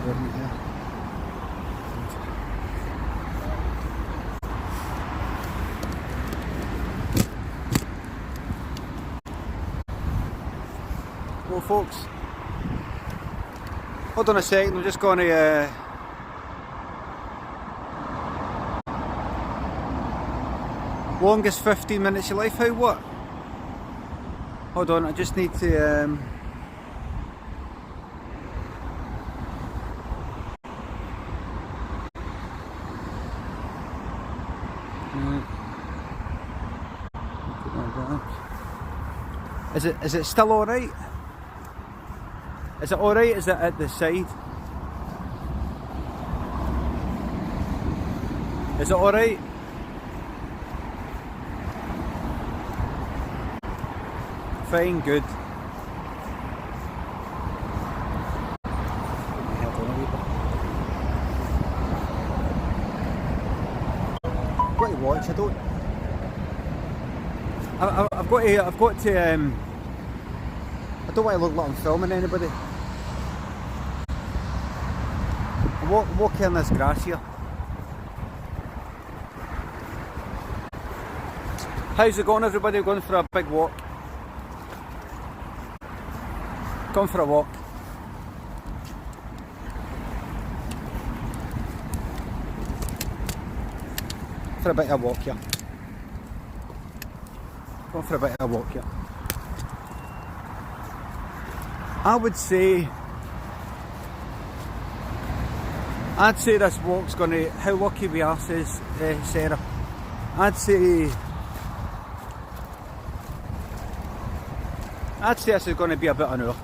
environment here. Well folks, hold on a second, I'm just going to longest 15 minutes of life, how what? Hold on, I just need to Is it still alright? Is it alright? Is it at the side? Is it alright? Fine, good. I've got to watch, I don't. I've got to I don't want to look like I'm filming anybody. I'm walking in this grass here. How's it going, everybody? We're going for a big walk. Going for a walk. For a bit of a walk here. Going for a bit of a walk here. I'd say this walk's gonna, how lucky we are, says Sarah. I'd say this is gonna be about an hour.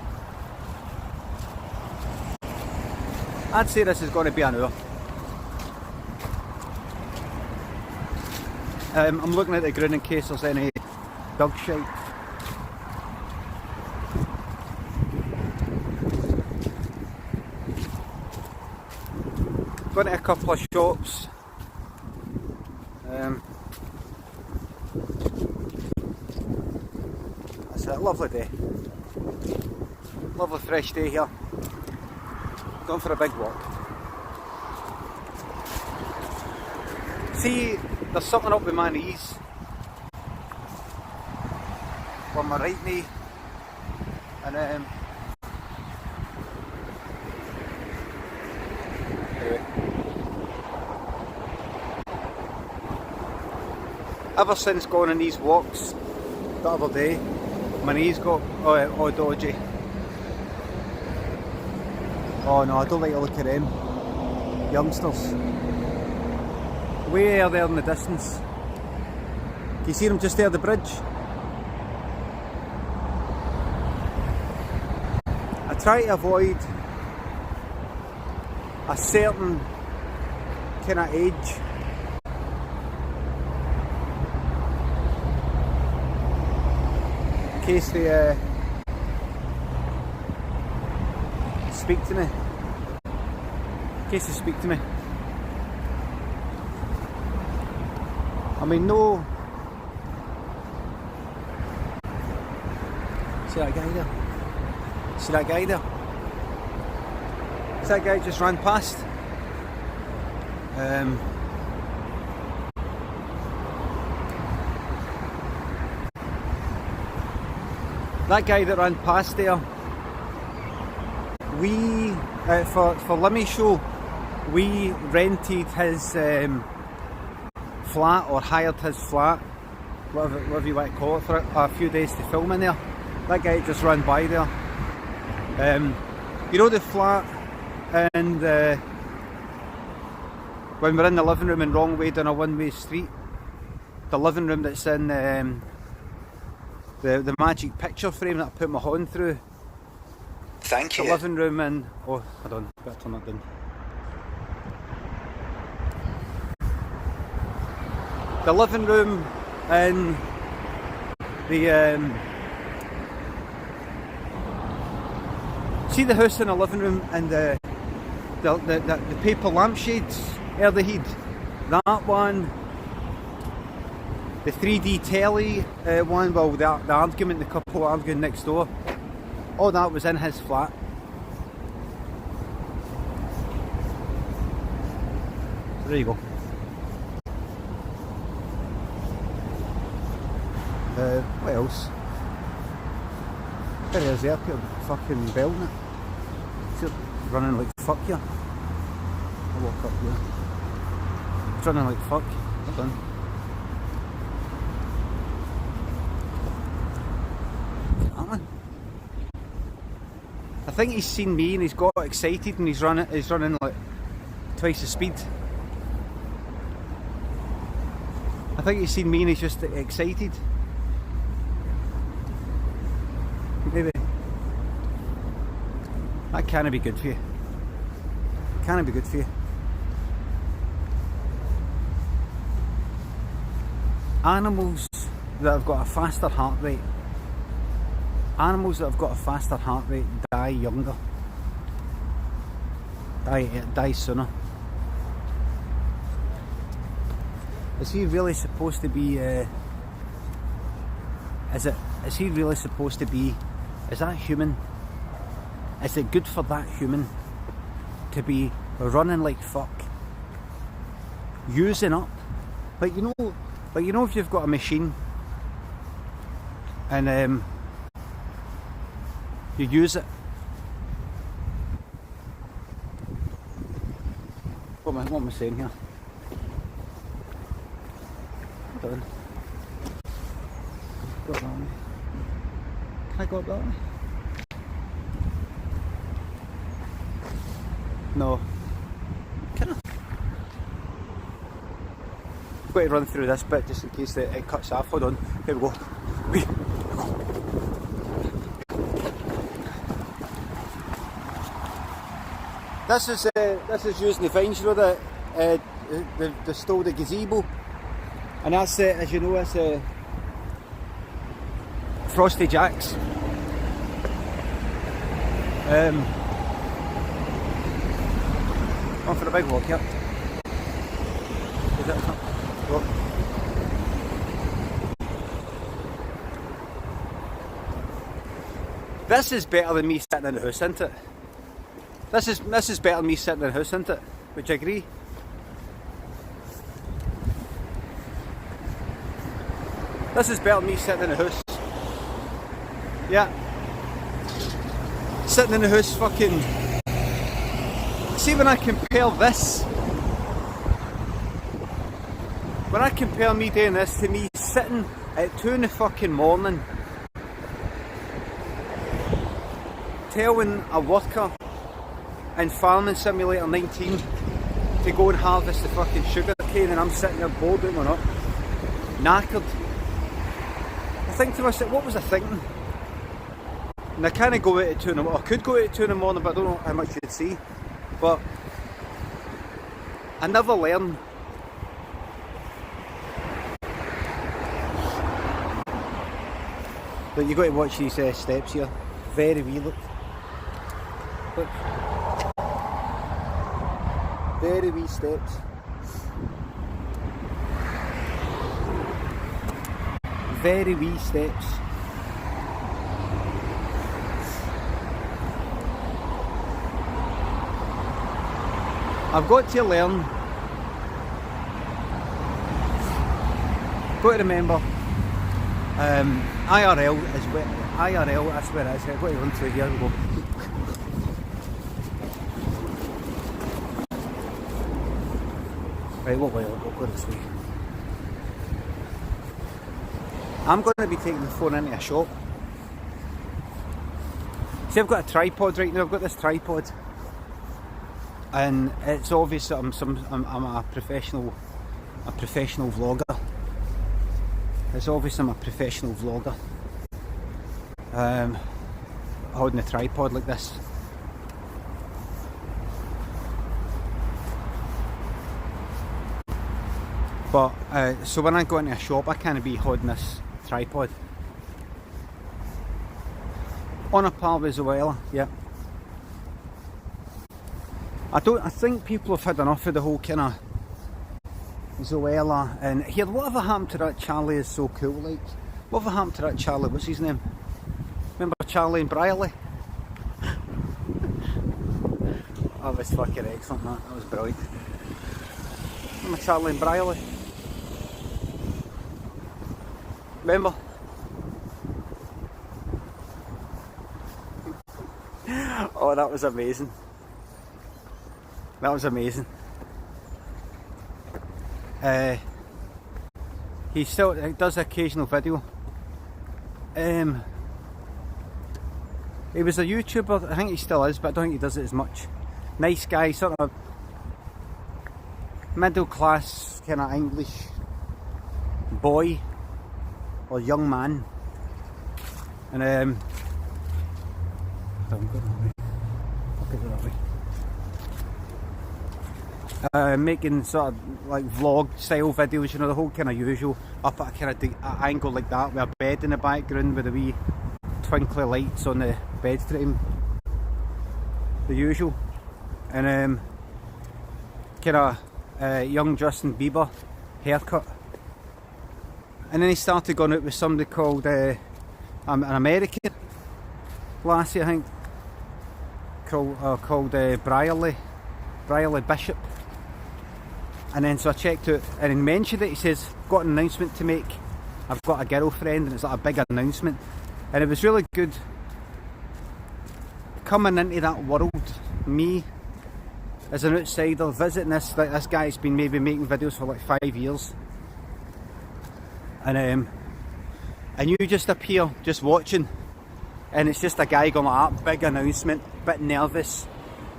I'd say this is gonna be an hour. I'm looking at the ground in case there's any dog shite. Going to a couple of shops. That's a lovely day. Lovely fresh day here. Going for a big walk. See, there's something up with my knees. On my right knee. And anyway. Ever since going on these walks the other day, my knees got all dodgy. Oh no, I don't like to look at them youngsters. Way out there in the distance. Can you see them just there at the bridge? I try to avoid a certain kind of age. In case they speak to me. In case they speak to me. I mean, no. See that guy there? See that guy there? See that guy just ran past? That guy that ran past there, we, for Limmy show, we rented his flat, or hired his flat, whatever you want to call it, for a few days to film in there. That guy just ran by there. You know the flat, and when we're in the living room in Wrong Way down a one-way street, the living room that's in the magic picture frame that I put my horn through. Thank you. The living room in, oh hold on, better turn that down. The living room in the see the house in the living room and the paper lampshades ere the heat. That one, the 3D telly one, well the argument, the couple arguing next door, all that was in his flat. there you go. What else? There he is there, fucking belting it. See it running like fuck here. I'll walk up here. It's running like fuck. Well done. I think he's seen me and he's got excited and he's running like twice the speed. I think he's seen me and he's just excited. Maybe. That can't be good for you. Can't be good for you. Animals that have got a faster heart rate. Animals that have got a faster heart rate die younger. Die sooner. Is he really supposed to be? Is he really supposed to be? Is that human? Is it good for that human to be running like fuck, using up? Like you know, if you've got a machine and you use it. What am I saying here? Hold on. Go up that way. Can I go up that way? No. Can I? I've got to run through this bit just in case it cuts off. Hold on. Here we go. This is using the vines, you know, the stole the gazebo, and that's as you know, it's Frosty Jacks. On for a big walk here. Is that oh. This is better than me sitting in the house, isn't it? This is better than me sitting in the house, isn't it? Would you agree? This is better than me sitting in the house. Yeah. Sitting in the house fucking... See when I compare this... When I compare me doing this to me sitting at 2 in the fucking morning telling a worker in Farming Simulator 19 to go and harvest the fucking sugar cane, and I'm sitting there bored doing or not, knackered. I think to myself, what was I thinking? And I kind of go out at 2 in the morning. I could go out at 2 in the morning, but I don't know how much you'd see. But I never learn. But you got to watch these steps here. Very wee, look. Look. Very wee steps. Very wee steps. I've got to learn. Got to remember. IRL is where IRL. That's where it is. I've got to run through here. We go. Right, what way? We'll go this way. I'm going to be taking the phone into a shop. See, I've got a tripod right now. I've got this tripod, and it's obvious that I'm a professional vlogger. It's obvious I'm a professional vlogger. Holding a tripod like this. But so when I go into a shop, I can't be holding this tripod. On a par with Zoella, yeah. I think people have had enough of the whole kind of Zoella and here. Whatever happened to that Charlie is so cool? Like, whatever happened to that Charlie? What's his name? Remember Charlie and Briley? That was fucking excellent. That was brilliant. I'm a Charlie and Briley. Remember? Oh, that was amazing. That was amazing. He still does occasional video. He was a YouTuber, I think he still is, but I don't think he does it as much. Nice guy, sort of middle class kind of English boy or young man, and making sort of like vlog style videos, you know, the whole kind of usual, up at a kind of angle like that with a bed in the background with the wee twinkly lights on the bed frame, the usual. And kind of young Justin Bieber haircut. And then he started going out with somebody called an American lassie, I think, called Briley Bishop. And then so I checked out, and he mentioned it. He says, got an announcement to make, I've got a girlfriend, and it's like a big announcement. And it was really good coming into that world, me as an outsider visiting this, like this guy's been maybe making videos for like 5 years, and you just appear just watching, and it's just a guy going like that, big announcement, bit nervous,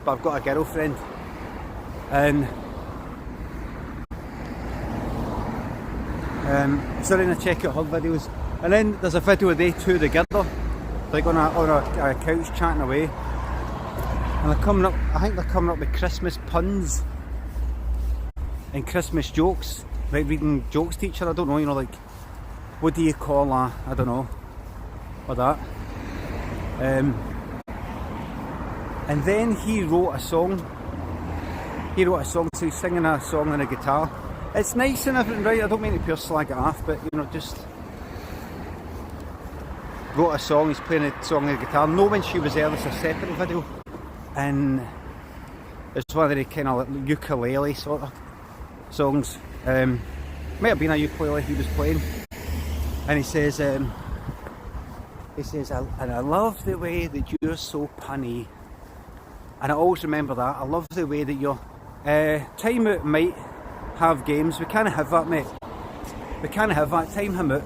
but I've got a girlfriend. And starting to check out her videos, and then there's a video of they two together, like on a couch chatting away, and they're coming up, I think they're coming up with Christmas puns and Christmas jokes, like reading jokes to each other. I don't know, you know, like, what do you call a, I don't know, or that. And then he wrote a song, so he's singing a song on a guitar. It's nice and everything, right? I don't mean to pure slag it off, but you know, just wrote a song, he's playing a song on the guitar. No, when she was there, it's a separate video, and it's one of the kind of like ukulele sort of songs. Might have been a ukulele he was playing, and he says, and I love the way that you're so punny, and I always remember that. I love the way that you're. Time out might have games. We can't have that, mate. We can't have that. Time him out.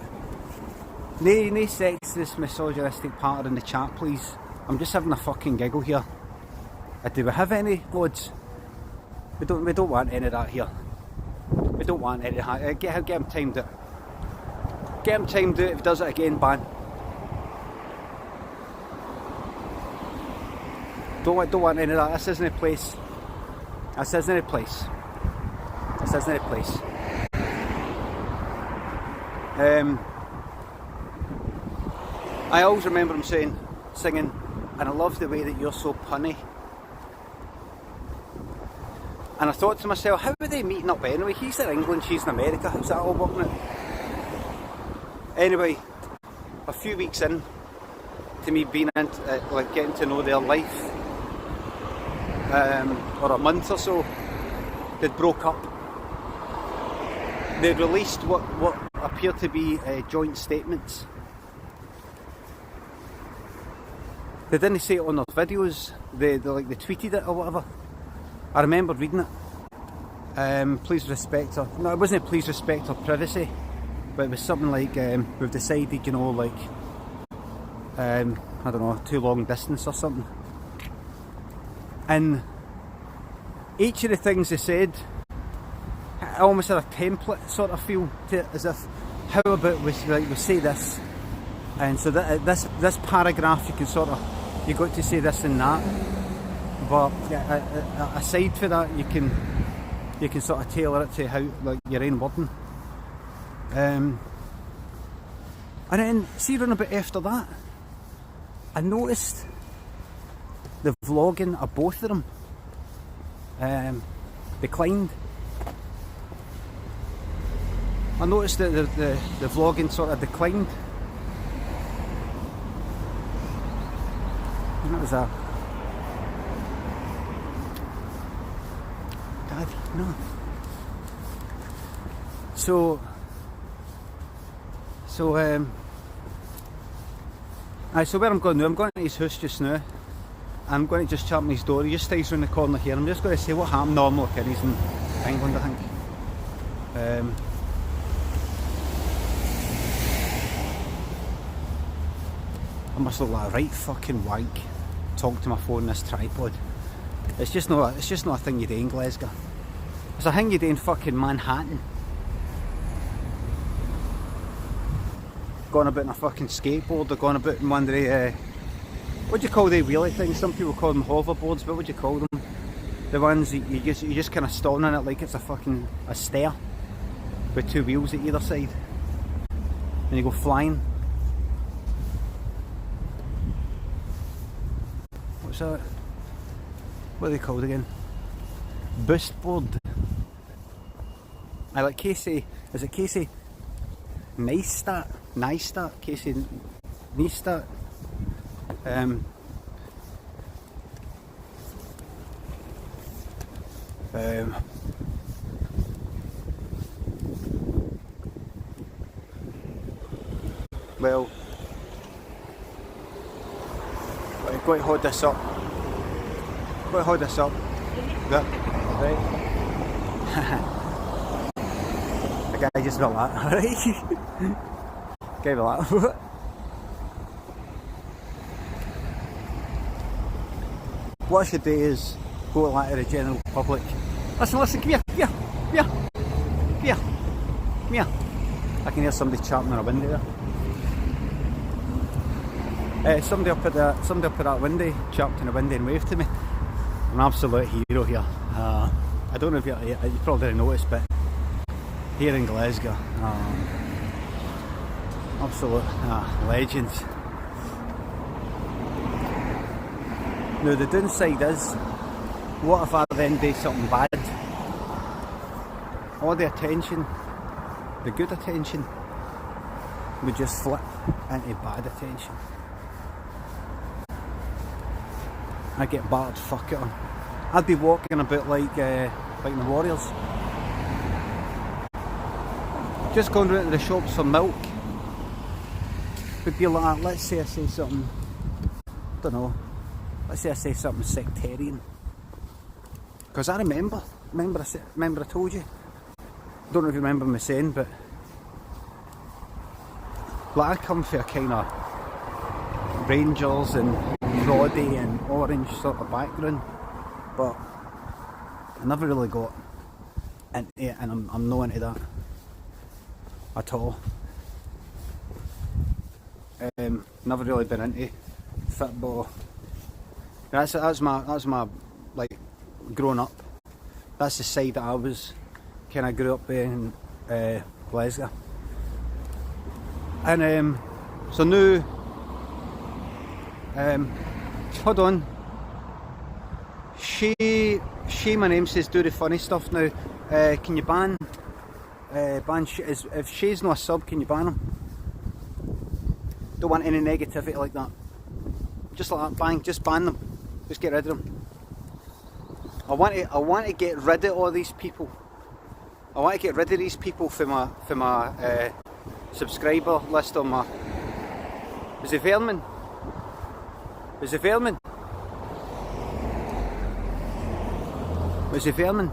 No sexist, misogynistic part in the chat, please. I'm just having a fucking giggle here. Do we have any loads? We don't want any of that here. We don't want any of that. Get him timed out. Get him timed out. If he does it again, ban. Don't want any of that. This isn't a place. This isn't a place. This isn't a place. I always remember him singing, and I love the way that you're so punny. And I thought to myself, how are they meeting up anyway? He's in England, she's in America. How's that all working out? Anyway, a few weeks in to me being in, like getting to know their life, or a month or so, they'd broke up. They released what appeared to be joint statements. They didn't say it on their videos. They tweeted it or whatever. I remember reading it. Please respect our... No, it wasn't please respect our privacy, but it was something like we've decided, you know, like I don't know, too long distance or something. And each of the things they said, I almost had a template sort of feel to it, as if, how about we say this, and so that this paragraph you can sort of, you got to say this and that, but aside for that, you can sort of tailor it to how, like, your own wording. And then see, around a bit after that, I noticed the vlogging of both of them declined. I noticed that the vlogging sort of declined. And that was a... Daddy, no. So where I'm going now, I'm going to his house just now. I'm going to just chat on his door. He just stays around the corner here. I'm just going to say what happened normal like he's in England, I think. I must look like a right fucking wank talking to my phone on this tripod. It's just not a thing you do in Glasgow. It's a thing you do in fucking Manhattan. Going about in a fucking skateboard, or going about in one of the what do you call the wheelie things? Some people call them hoverboards, but what do you call them? The ones that you just kind of stand on it like it's a stair with two wheels at either side, and you go flying. What's that? What are they called again? Boost board. I like Casey. Is it Casey Neistat? Casey Neistat. Well, I'm going to hold this up. That, right. The guy just got that, right? Gave a laugh. What I should do is go like to the general public. Listen, come here. I can hear somebody chatting on a window there. Somebody up at that window chapped in a window and waved to me. I'm an absolute hero here. I don't know if you probably didn't notice, but here in Glasgow, absolute legends. Now the downside is, what if I then do something bad? All the attention, the good attention, would just flip into bad attention. I'd get battered fuck it on. I'd be walking about like the Warriors. Just going round to the shops for milk. Would be like, let's say I say something, I don't know, let's say I say something sectarian. Because I remember I told you. Don't know if you remember me saying, but like I come from a kind of Rangers and Roddy and Orange sort of background, but I never really got into it, and I'm not into that at all. Never really been into football. That's my like growing up. That's the side that I was kind of grew up in Glasgow. And so now, hold on. My name says do the funny stuff now. Can you ban if Shay's not a sub? Can you ban him? Don't want any negativity like that. Just like that, bang, just ban them. Just get rid of them. I want to get rid of all these people. I want to get rid of these people for my subscriber list on my. Is it Vermin? Is it Vermin? Was it Vermin?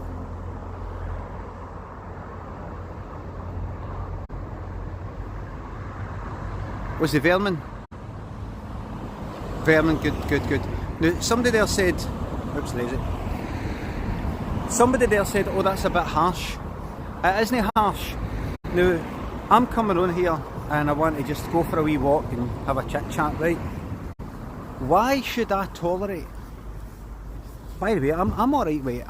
Was it Vermin? Vermin, good. Now, somebody there said, oops, lazy. Somebody there said, oh, that's a bit harsh. It isn't harsh. Now, I'm coming on here and I want to just go for a wee walk and have a chit chat, right? Why should I tolerate? By the way, I'm alright with,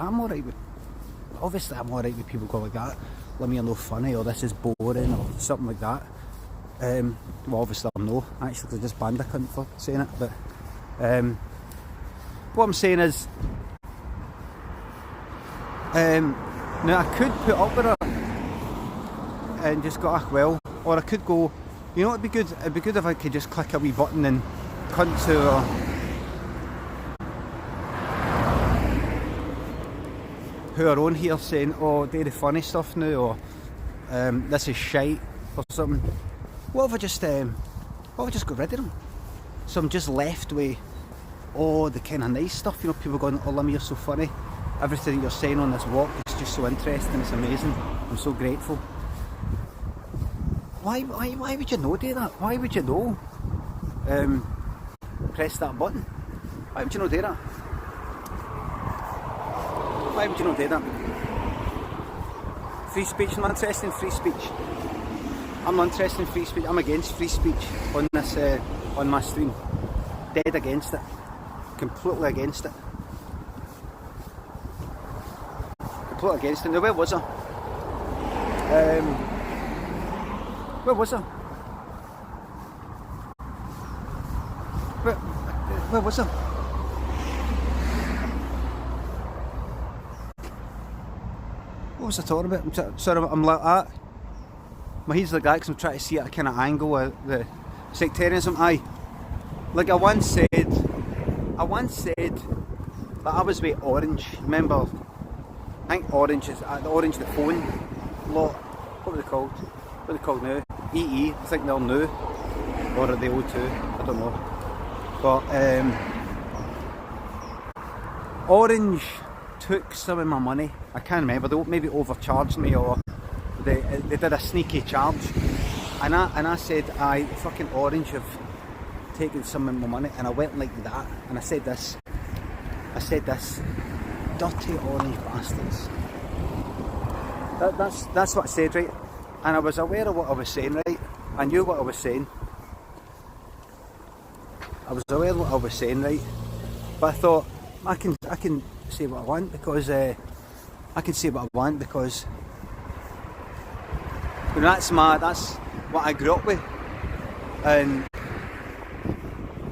obviously I'm alright with people go like that. Limmy, you're no funny, or this is boring, or something like that. Well, obviously I'm no, actually, because I just banned a cunt for saying it, but what I'm saying is, now I could put up with it and just go, ah, well, or I could go, you know what would be good? It'd be good if I could just click a wee button and cunt to who are on here saying, oh, do the funny stuff now, or this is shite or something. What if I just got rid of them? So I'm just left with all the kind of nice stuff, you know, people going, oh Limmy, you're so funny. Everything you're saying on this walk is just so interesting, it's amazing. I'm so grateful. Why would you know do that? Why would you know press that button? Why would you not do that? Why would you not do that? Free speech, I'm not interested in free speech. I'm not interested in free speech. I'm against free speech on this on my stream. Dead against it. Completely against it. Completely against it. Now where was I? Where was I? Where was I? What was I talking about? I'm like that. My head's like that because I'm trying to see at a kind of angle of the sectarianism. Aye. Like I once said that I was with Orange. Remember? I think Orange is the Orange the phone lot. What were they called? What are they called now? EE. I think they're new. Or are they O2? I don't know. But Orange took some of my money. I can't remember. They maybe overcharged me or they did a sneaky charge. And I said, I fucking Orange have taken some of my money, and I went like that, and I said this, dirty Orange bastards. That's what I said, right? And I was aware of what I was saying, right? I knew what I was saying. I was aware of what I was saying, right? But I thought, I can say what I want because you know, that's what I grew up with. And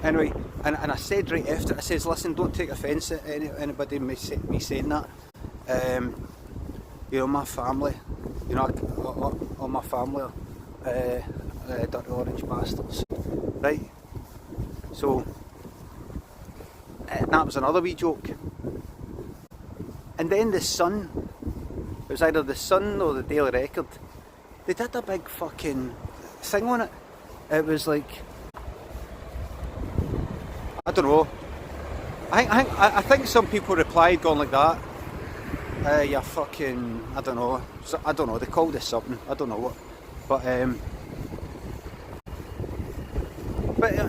anyway, and I said right after, I says, listen, don't take offence at anybody me saying that. You know, my family, you know, all my family are dirty Orange bastards, right? So that was another wee joke. And then the Sun, it was either the Sun or the Daily Record, they did a big fucking thing on it. It was like, I don't know. I think some people replied going like that. You fucking, I don't know. They called it something. I don't know what. But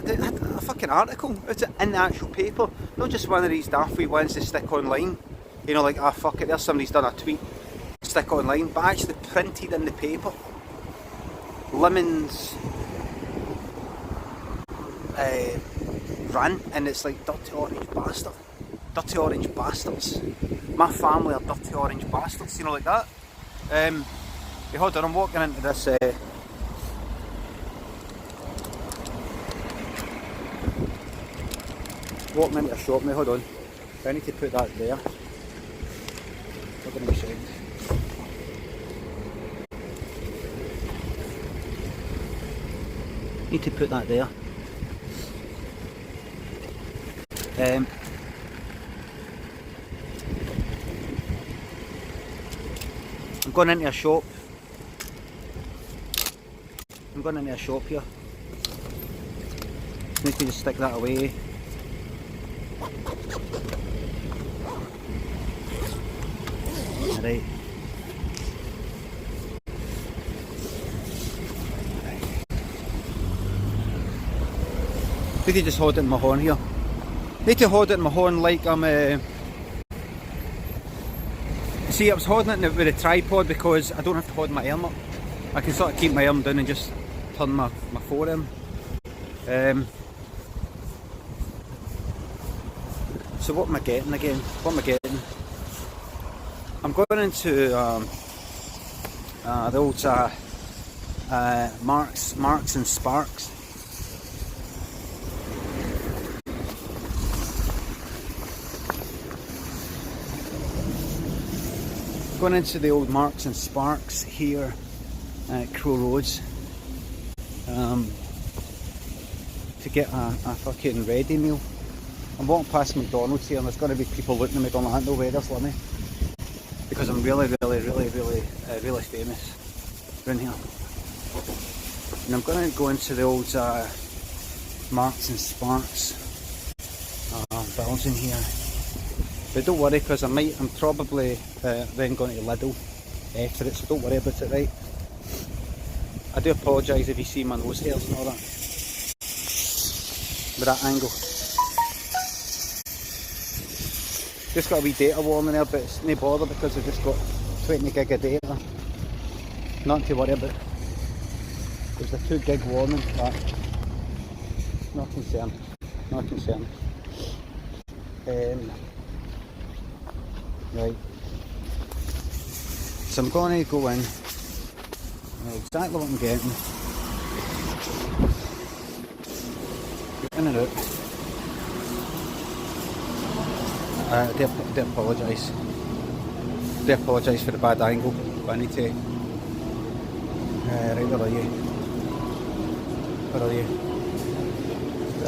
they had a fucking article. It's in the actual paper, not just one of these daft wee ones to stick online. You know, like, ah, fuck it, there's somebody's done a tweet, stick online, but actually printed in the paper. Lemon's rant, and it's like, dirty Orange bastard, dirty Orange bastards. My family are dirty Orange bastards, you know, like that. Hey, hold on, I'm walking into this. Walking into a shop now, hold on. I need to put that there. Hold on a second. Need to put that there. I'm going into a shop. I'm going into a shop here. Need to just stick that away. Right. Need to just hold it in my horn here. Need to hold it in my horn like I'm see, I was holding it with a tripod because I don't have to hold my arm up. I can sort of keep my arm down and just turn my forearm. So what am I getting again? What am I getting? I'm going into the old Marks and Sparks. Going into the old Marks and Sparks here at Crow Roads to get a fucking ready meal. I'm walking past McDonald's here and there's going to be people looking at me going, no way, there's Limmy. Because I'm really famous. round here. And I'm going to go into the old Marks and Sparks barrels in here. But don't worry, because I'm probably then going to Lidl after it, so don't worry about it, right? I do apologise if you see my nose hairs and all that. With that angle. Just got a wee data warning there, but it's no bother because I've just got 20 gig of data. Nothing to worry about. There's a 2 gig warning, but not concerned. Not concerned. Right. So I'm going to go in. I know exactly what I'm getting. In and out. I do apologise. I do apologise for the bad angle, but I need to. Right, where are you? Where are you? I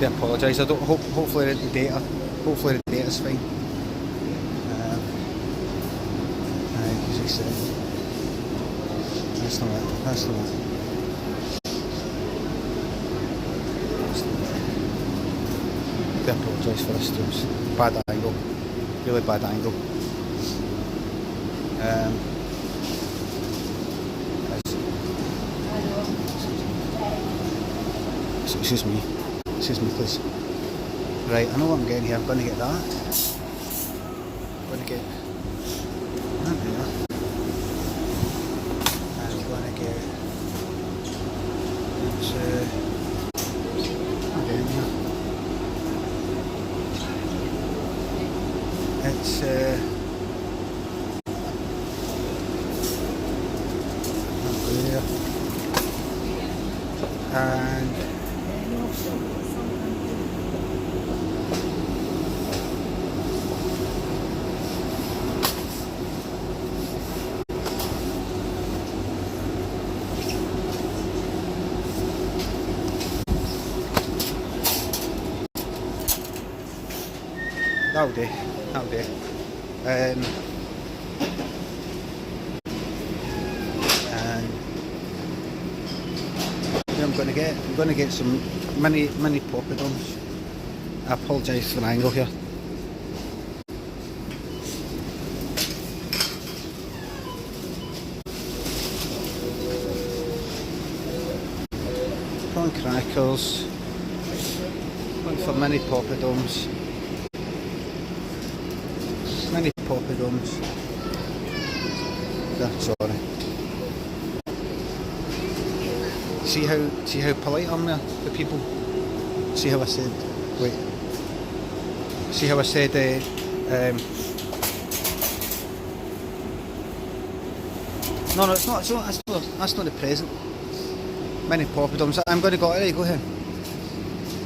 do apologise. I don't. Hopefully the data. Hopefully the data's fine. As I said, that's not it. That's not it. I apologise for this, it was bad angle, really bad angle. Excuse me please. Right, I know what I'm getting here. I'm going to get that. I'm going to get that there. I'm going to get I'm getting here. It's there, and that'll do. And I'm going to get some mini poppadoms. I apologise for the angle here. Prawn crackers. Going for mini poppadoms. Mini poppadoms. Sorry. See how polite I'm there to people. See how I said. Wait. See how I said. No, it's not. That's not the present. Mini poppadoms. I'm going to go. There you go here.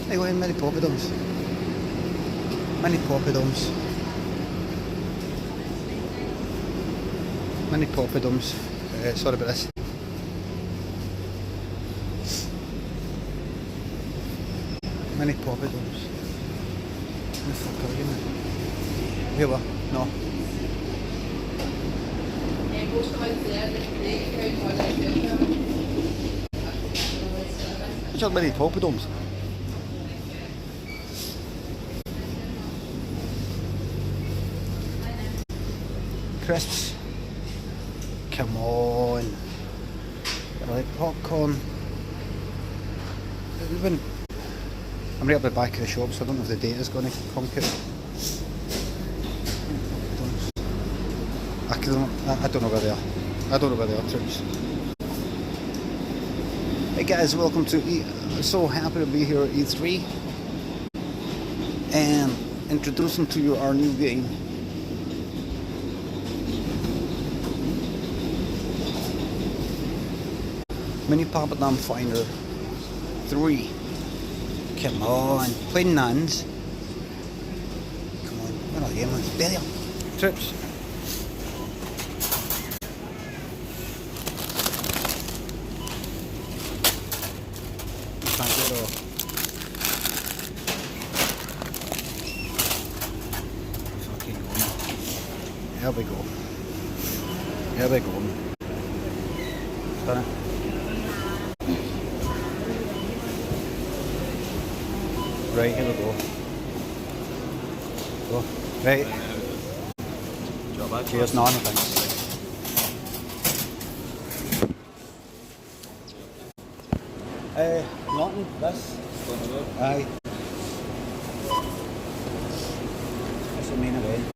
There you go here. Mini poppadoms. Mini poppadoms. Mini poppadoms. Sorry about this. Mini poppadoms. Where the fuck are you, man? Here we are. No. Which are mini poppadoms? Crisps. Come on. I like popcorn. I'm right up the back of the shop, so I don't know if the data's going to conk it. I don't know where they are. I don't know where they are, troops. Hey guys, welcome to I'm so happy to be here at E3 and introducing to you our new game. Mini Poppadom Finder 3. Come on, playing nuns. Come on, where are you, man? There. Trips. Can't get it off. Fucking Here we go. Here we go. Done it. Right, here we go. Go. Right. Cheers, none, thanks. Nothing, this. Aye. That's the main event.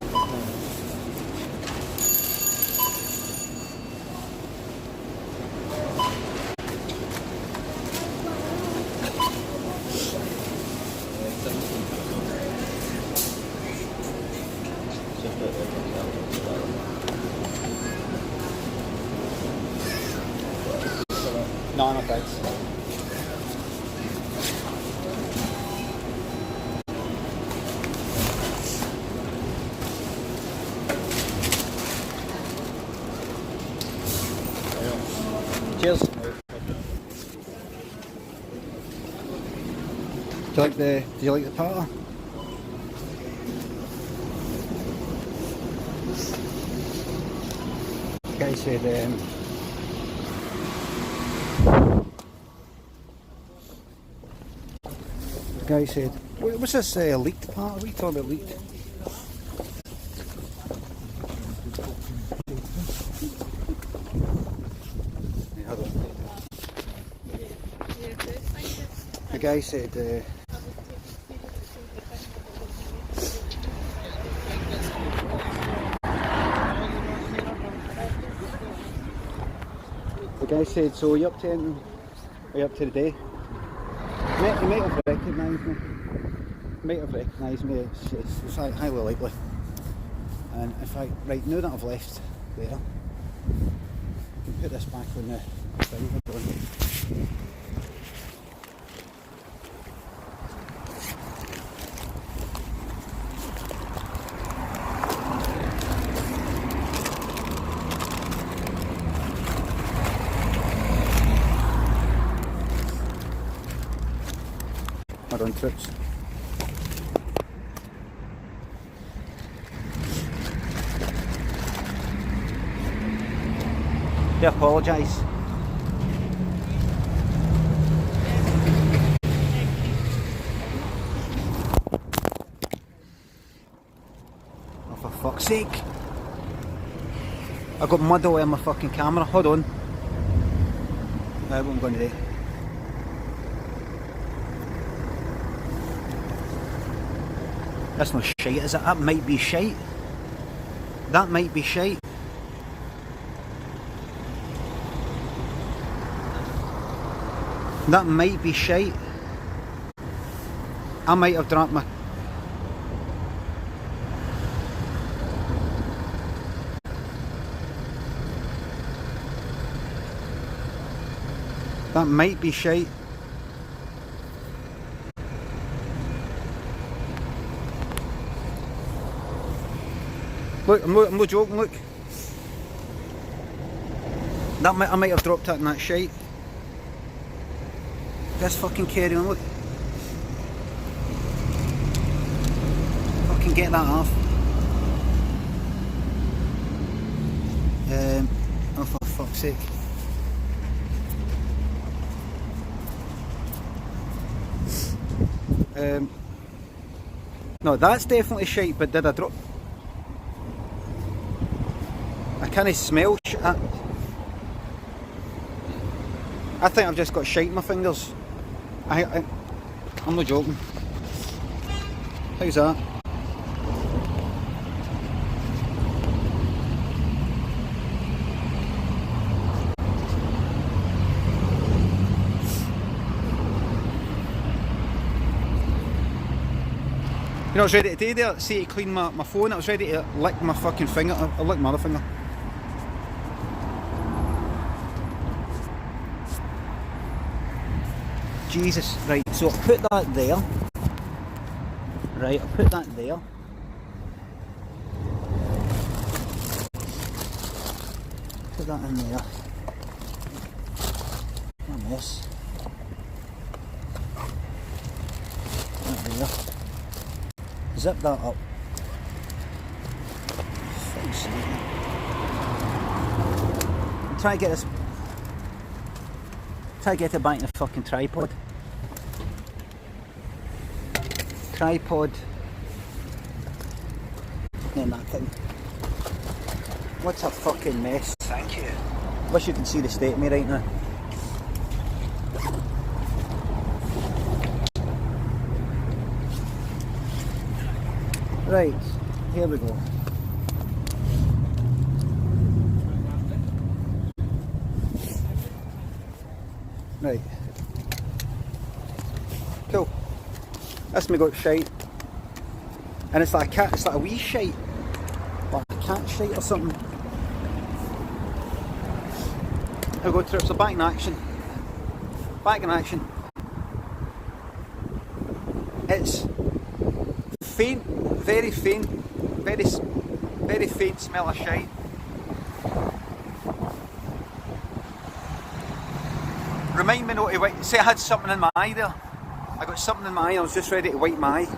No, thanks. Cheers. Do you like the patter? The guy said what's this leaked part? What are you talking about leaked? Yeah, hold on. The guy said so are you up to anything? Are you up to the day? He might have recognised me. It's highly likely. And in fact, right now that I've left there, I can put this back on the thing. Hold on, trips. I apologise. Oh, for fuck's sake. I got mud all over my fucking camera. Hold on. What I'm going to do. That's not shite, is it? That might be shite. That might be shite. That might be shite. I might have dropped my... That might be shite. Look, I'm not joking, look. I might have dropped that in that shite. Let's fucking carry on, look. Fucking get that off. Oh, for fuck's sake. No, that's definitely shite, but did I drop... I can't smell shit. I think I've just got shite in my fingers. I'm not joking. How's that? You know, I was ready today there, see to clean my phone, I was ready to lick my fucking finger. I licked my other finger. Jesus, right, so I'll put that there. Right, I'll put that there. Put that in there. What a mess. That there. Zip that up. Fuck's Try to get this. Try to get it back in the fucking tripod. Tripod. And that thing. What's a fucking mess? Thank you. Wish you could see the state of me right now. Right, here we go. Right. Cool. That's me got shite. And it's like a cat, it's like a wee shite. Like a cat shite or something. I'll go through it, so back in action. Back in action. It's faint, very faint smell of shite. Remind me not to wipe. Say I had something in my eye there. I got something in my eye, I was just ready to wipe my eye.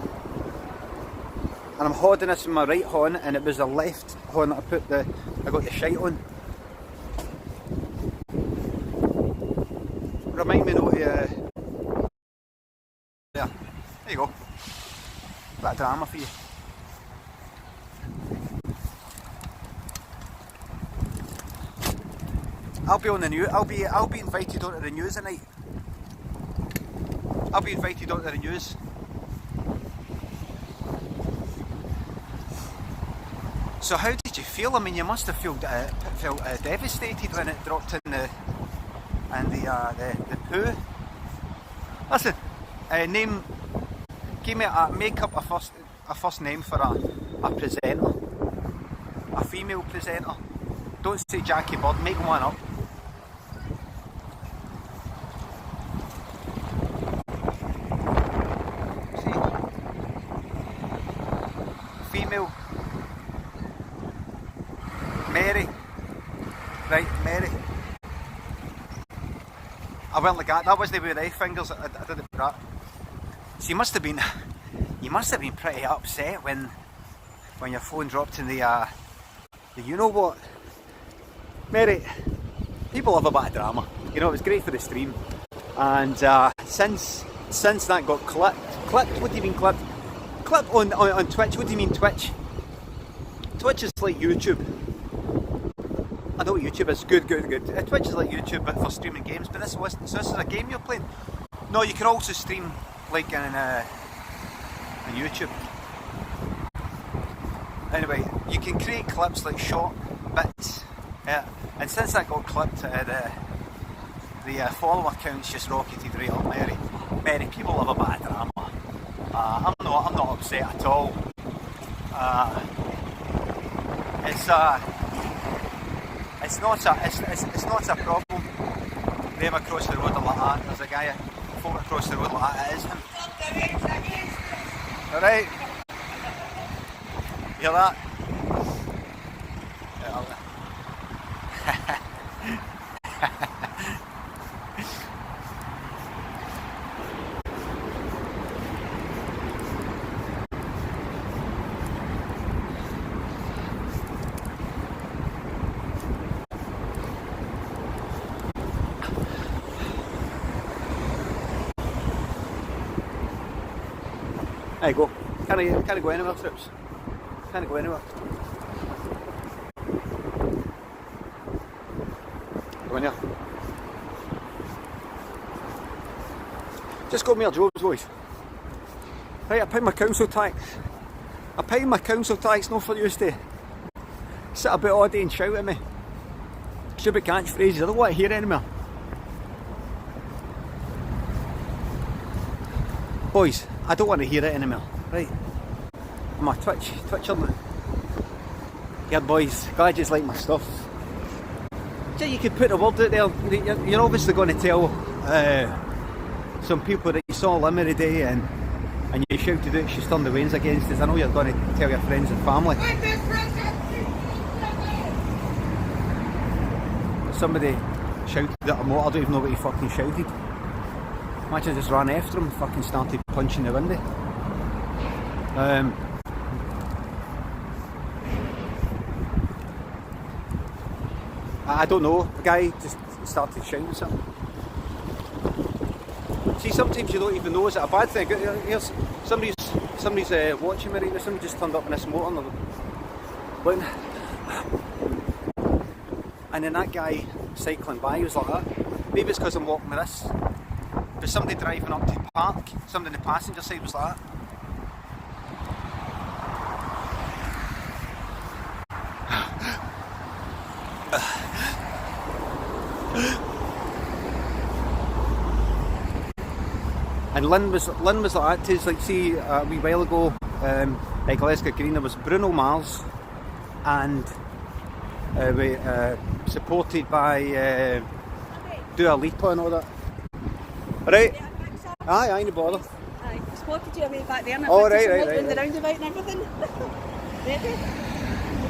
And I'm holding this in my right horn, and it was the left horn that I got the shite on. Remind me not to there you go. Bit of drama for you. I'll be on the news. I'll be invited onto the news tonight. I'll be invited onto the news. So how did you feel? I mean, you must have felt devastated when it dropped in the poo. Listen, name. Give me make up a first name for a presenter, a female presenter. Don't say Jackie Bird. Make one up. Female. Mary. Right, Mary. I went like that. That wasn't with their fingers. I did it for that. So you must have been pretty upset when your phone dropped in the you know what. Mary, people love a bit of drama. You know, it was great for the stream. And since that got clipped, what do you mean clipped? Clipped on Twitch, what do you mean Twitch? Twitch is like YouTube. I know YouTube is good. Twitch is like YouTube but for streaming games, but this wasn't. So this is a game you're playing? No, you can also stream like in YouTube. Anyway, you can create clips like short bits. Yeah. And since that got clipped, the follower counts just rocketed right up, Mary. Mary, people love a bit of drama. I'm not upset at all. It's not a problem. Them across the road are like that. There's a guy, folk across the road like that. It is him. All right. You hear that? There you go. Can't go anywhere, Trips. Can't go anywhere. Go in here. Just got me a Job's voice. Right, I pay my council tax. I pay my council tax, not for you to sit about all day and shout at me. Stupid catchphrases, I don't want to hear anymore. Boys, I don't want to hear it anymore. Right. I'm a Twitcher now. Yeah, boys, glad you like my stuff. So you could put a word out there. You're obviously going to tell some people that you saw Limmy today and you shouted out she's turned the wains against us. I know you're going to tell your friends and family. Somebody shouted at a motor, I don't even know what he fucking shouted. Imagine I just ran after him and fucking started punching the window. I don't know. The guy just started shouting something. See, sometimes you don't even know is it a bad thing. Here's somebody's watching me right now. Somebody just turned up in this motor and they're looking. And then that guy cycling by was like that. Maybe it's because I'm walking with this. But somebody driving up to park, somebody on the passenger side was like that. And Lynn was like that too. Like, see, a wee while ago at Glasgow Green there was Bruno Mars and supported by Dua Lipa and all that. Right? Aye, no bother. Aye, spotted you away back there and I oh, put right, some right, wood right, in the right. roundabout and everything. Ready?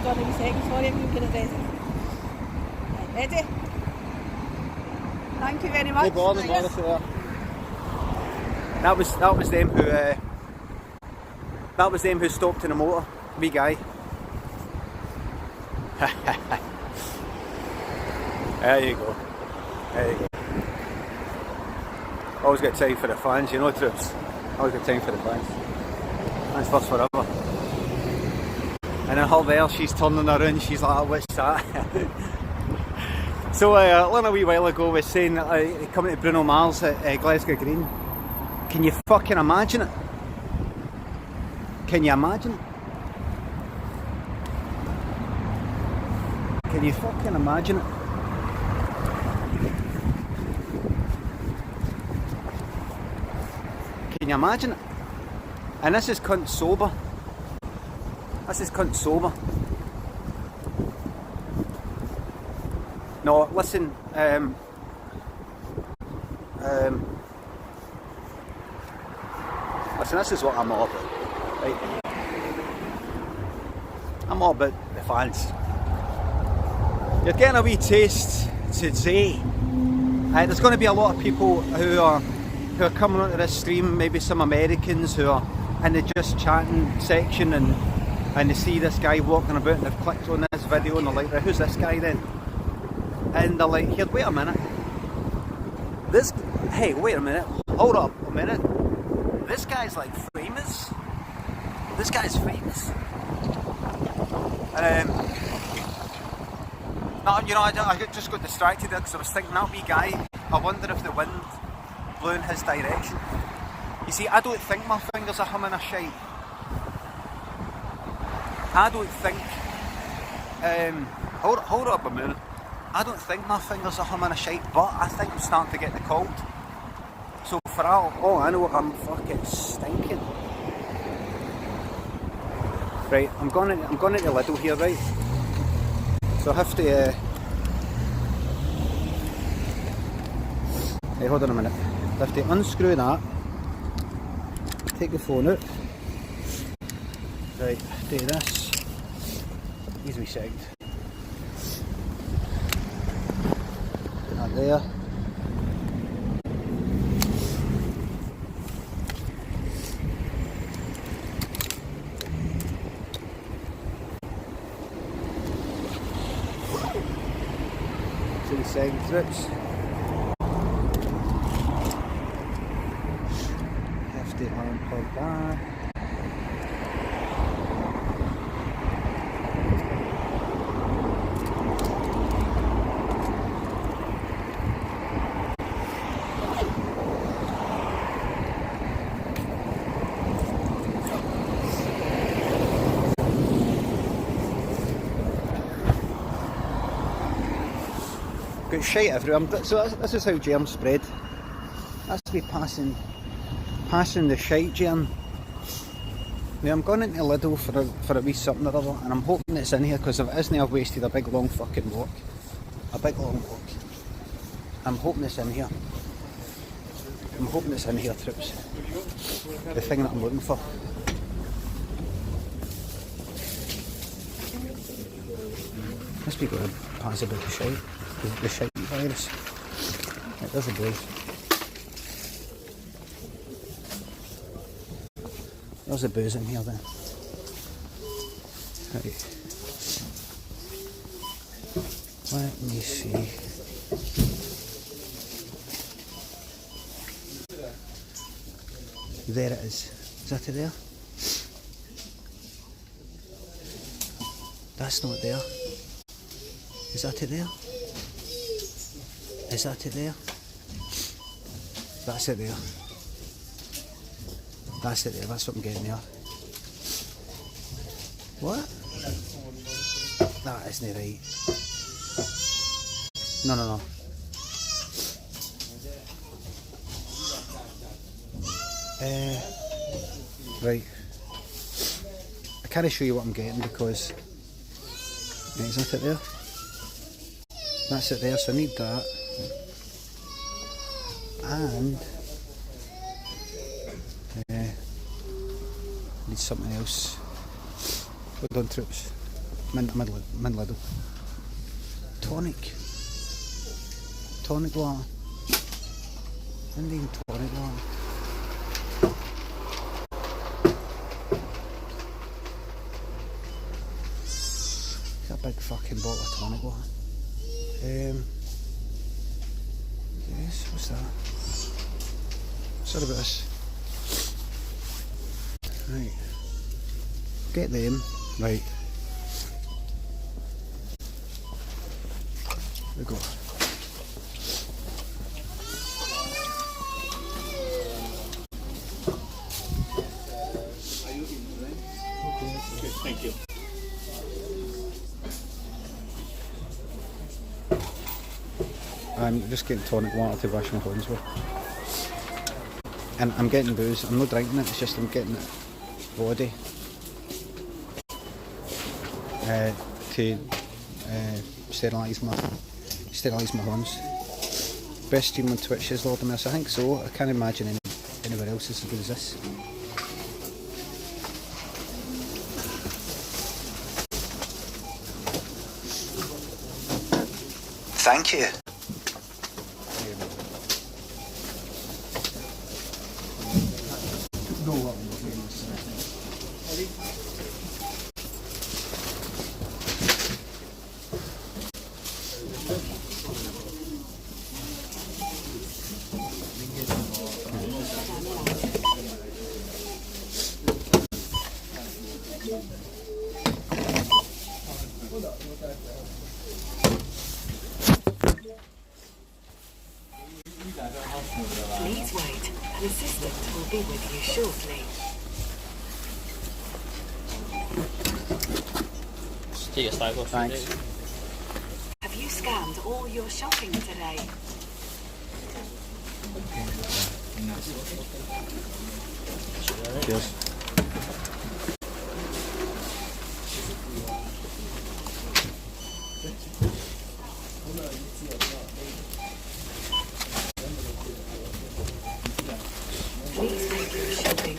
Hold on a wee second, sorry, I'm going to get ready. Right, ready? Thank you very much. No bother, Cheers. for that. That was them who stopped in a motor. Wee guy. There you go. There you go. Always got time for the fans, you know, Troops. Always got time for the fans. Fans first forever. And then her there, she's turning around, she's like, what's that? So, Lynn a wee while ago was saying that coming to Bruno Mars at Glasgow Green. Can you fucking imagine it? Can you imagine it? Can you fucking imagine it? Can you imagine it? And this is cunt sober. This is cunt sober. No, listen, listen, this is what I'm all about, right? I'm all about the fans. You're getting a wee taste today. There's going to be a lot of people who are coming onto this stream, maybe some Americans who are in the just chatting section and they see this guy walking about and they've clicked on this video and they're like, who's this guy then? And they're like, here, wait a minute. Hey, wait a minute. Hold up a minute. This guy's like famous. This guy's famous. No, you know, I just got distracted there because I was thinking that wee guy, I wonder if the wind blew in his direction. You see, I don't think my fingers are humming a shite. I don't think, hold up a minute. I don't think my fingers are humming a shite, but I think I'm starting to get the cold. So for all I know, I'm fucking stinking. Right, I'm going into Lidl here, right? So I have to, hey, hold on a minute. I have to unscrew that, take the phone out. Right, do this. Easy second. That there. Two second trips. Hefty unplug that. Got shite everywhere. So this is how germs spread. That's me passing the shite germ. Now I'm going into Lidl for a wee something or other, and I'm hoping it's in here, because if it isn't, I've wasted a big long fucking walk. A big long walk. I'm hoping it's in here. I'm hoping it's in here, Trips. The thing that I'm looking for. Must be going to pass a bit of shite. The shite virus. Right, there's a booze. There's a booze in here then. Right. Let me see. There it is. Is that it there? That's not there. Is that it there? Is that it there? That's it there. That's it there. That's what I'm getting there. What? That isn't right. No, no, no. Right. I can't show you what I'm getting because... Right, is that it there? That's it there, so I need that. And... need something else. Hold on, troops. Min Tonic. Tonic water. I need tonic water. Got a big fucking bottle of tonic water. Yes, what's that? Sorry about this. Right. Get them. Right. There we go. Thank you. I'm just getting tonic water to wash my hands with. And I'm getting booze. I'm not drinking it, it's just I'm getting it body to sterilise my hands. Best stream on Twitch is Lord of Mercy. I think so. I can't imagine anywhere else is as good as this. Thank you. Please wait. An assistant will be with you shortly. Take your style off. Thanks. Have you scanned all your shopping today? Cheers. Please make your shopping.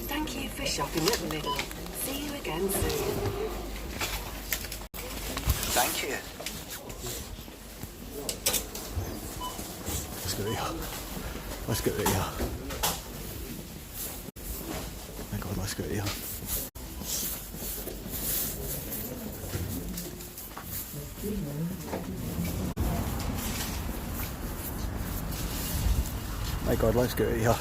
Thank you for shopping at Lidl. See you again soon. Thank you. Let's get it here. Let's get it here. My God, let's get it here. My God, let's get it here.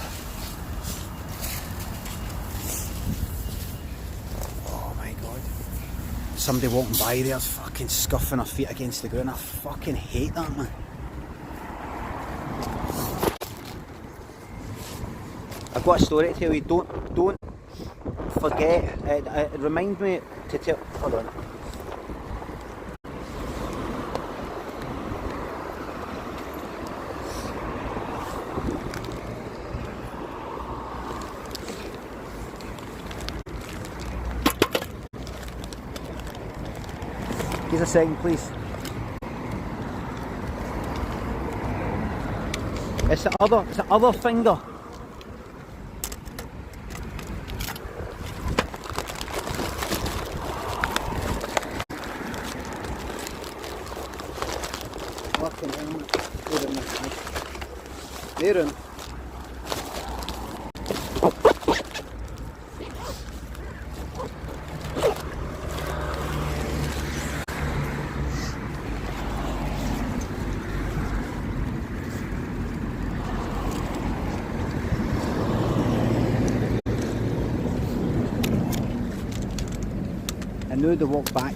Oh my God. Somebody walking by there's fucking scuffing their feet against the ground. I fucking hate that, man. I've got a story to tell you. Don't forget. It reminds me to tell. Hold on. Give us a second, please. It's the other finger. Fucking hell. There in. knew to walk back.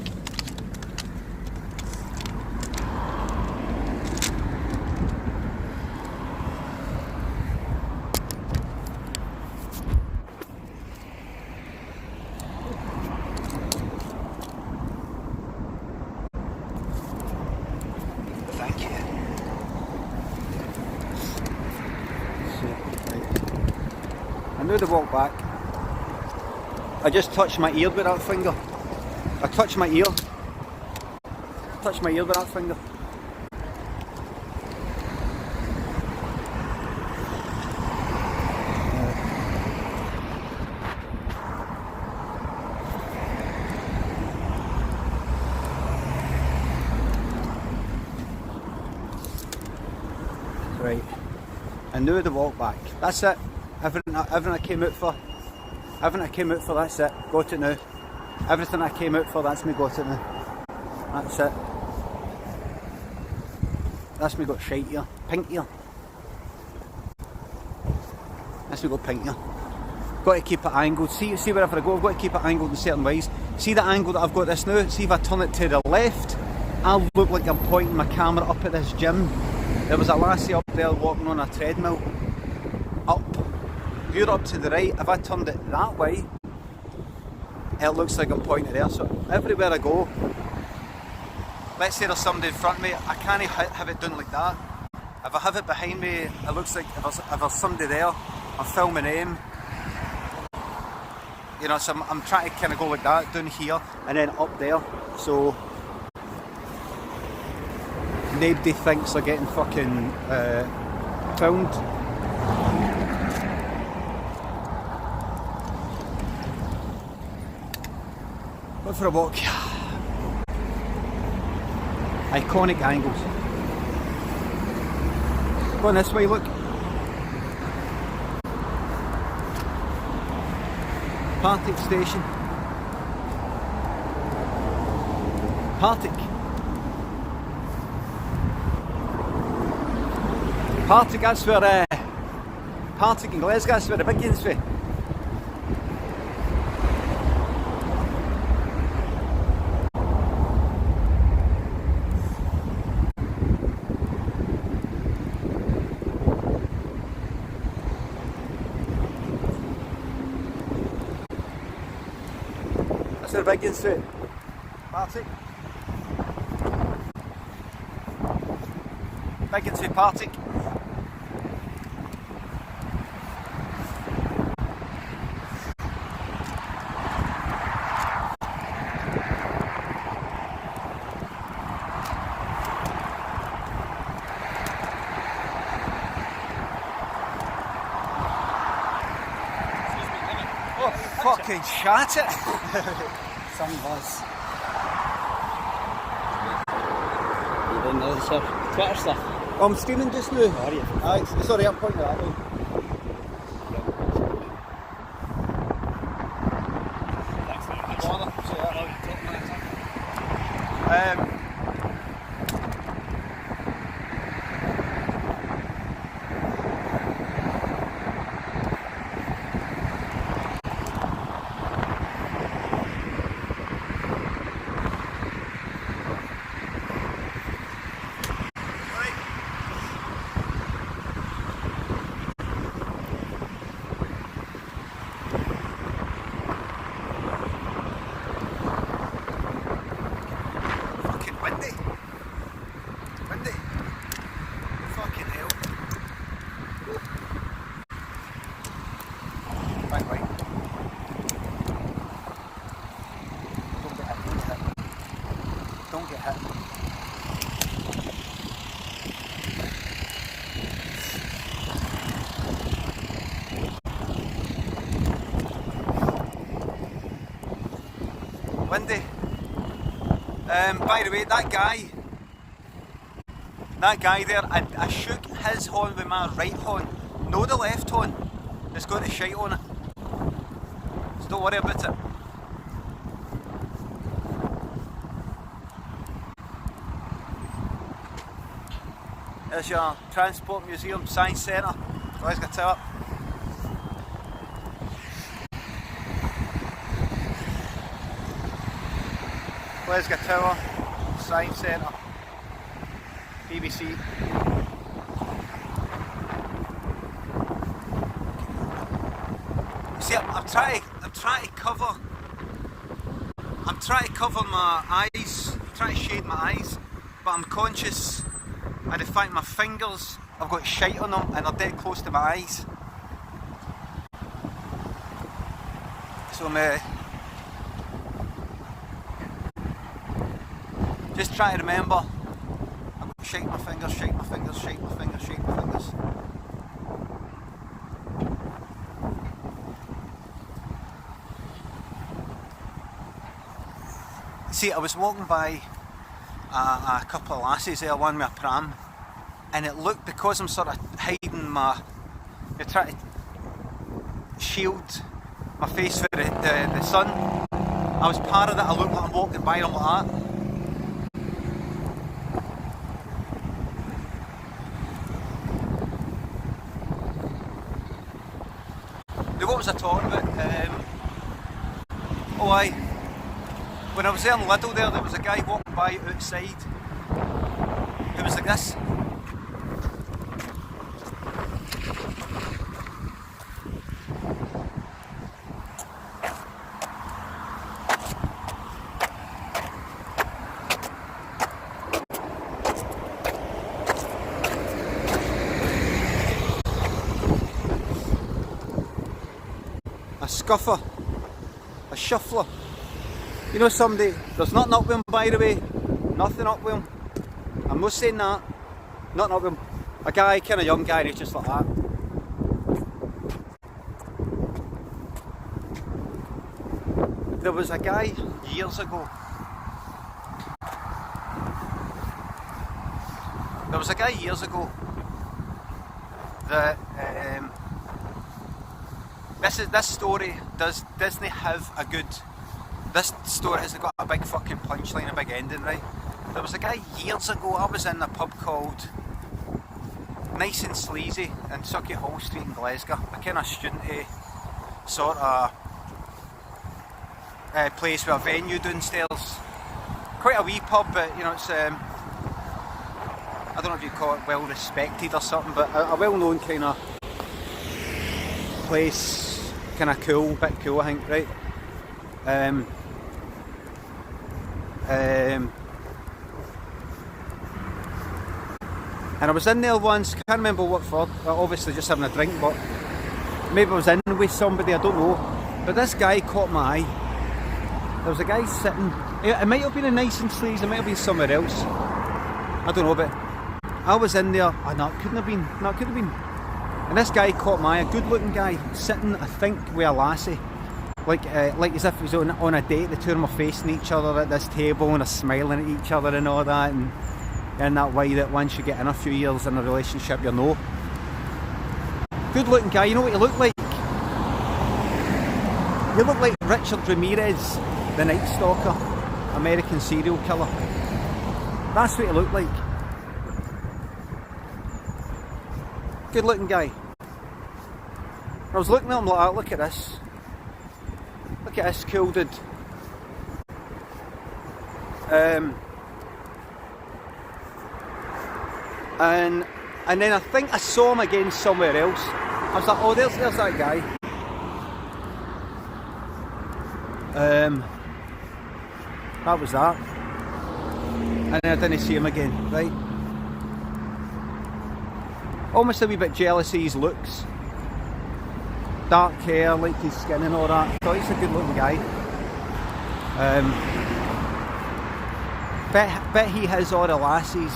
Thank you. I knew to walk back. I just touched my ear with that finger. I touched my ear. Touched my ear with that finger. Right. I knew to walk back. That's it. Everything I came out for. Everything I came out for, that's it. Got it now. Everything I came out for, that's me got it now. That's it. That's me got shite here. Pink here. That's me got pink here. Got to keep it angled. See wherever I go, I've got to keep it angled in certain ways. See the angle that I've got this now? See if I turn it to the left, I'll look like I'm pointing my camera up at this gym. There was a lassie up there walking on a treadmill. Up. You're up to the right. If I turned it that way, it looks like I'm pointing there. So everywhere I go, let's say there's somebody in front of me, I can't have it done like that. If I have it behind me, it looks like if there's somebody there, I'm filming them. You know, so I'm trying to kind of go like that, down here, and then up there. So nobody thinks they're getting fucking filmed. Go for a walk. Iconic angles. Going this way, look. Partick station. Partick. Partick, that's where Partick and Glasgow, that's where the big game's for. That's where the big game's for. Partick. Big game's for Partick. Fucking shot it! Some buzz. You doing the other stuff? Twitter stuff? Oh, I'm streaming just now. Oh, are you? Aye, sorry, I'm pointing that way. Thanks very much. Don't get hit. Windy. By the way, that guy there, I shook his horn with my right horn, no the left horn. It's got the shite on it. So don't worry about it. There's your Transport Museum Science Centre. Let's get to it. Glasgow Tower, Science Centre, BBC. See, I'm trying to cover my eyes, I'm trying to shade my eyes, but I'm conscious of the fact my fingers, I've got shite on them and they're dead close to my eyes. So I'm just trying to remember, I've got to shake my fingers, shake my fingers, shake my fingers, shake my fingers. See, I was walking by a couple of lassies there, one with a pram, and it looked, because I'm sort of hiding you're trying to shield my face for the sun, I was part of that. I looked like I'm walking by them like that. Now, what was I talking about? When I was there in Lidl there was a guy walking by outside who was like this. A scuffer, a shuffler. You know somebody, there's nothing up with him, by the way, nothing up with him. I'm not saying that, nothing up with him. A guy, kind of young guy, and he's just like that. There was a guy years ago. That this story, does Disney have a good... This story has got a big fucking punchline, a big ending, right? There was a guy years ago, I was in a pub called Nice and Sleazy in Sucky Hall Street in Glasgow. A kind of studenty sort of place with a venue downstairs. Quite a wee pub, but you know, it's I don't know if you'd call it well respected or something, but a well known kind of place, kind of cool, bit cool I think, right? And I was in there once, can't remember what for, obviously just having a drink, but maybe I was in with somebody, I don't know. But this guy caught my eye. There was a guy sitting, it might have been a Nice and Sleazy, it might have been somewhere else. I don't know, but I was in there, no, it couldn't have been, And this guy caught my eye, a good looking guy, sitting, I think, with a lassie. Like as if he was on a date, the two of them are facing each other at this table and are smiling at each other and all that, and in that way that once you get in a few years in a relationship, you know. Good looking guy, you know what he looked like? He looked like Richard Ramirez, the Night Stalker, American serial killer. That's what he looked like. Good looking guy. I was looking at him like, look at this. Look at this cool dude. And then I think I saw him again somewhere else. I was like, oh, there's that guy. That was that. And then I didn't see him again, right? Almost a wee bit jealous of his looks. Dark hair, like his skin and all that. I thought he's a good looking guy. Bet he has all the lassies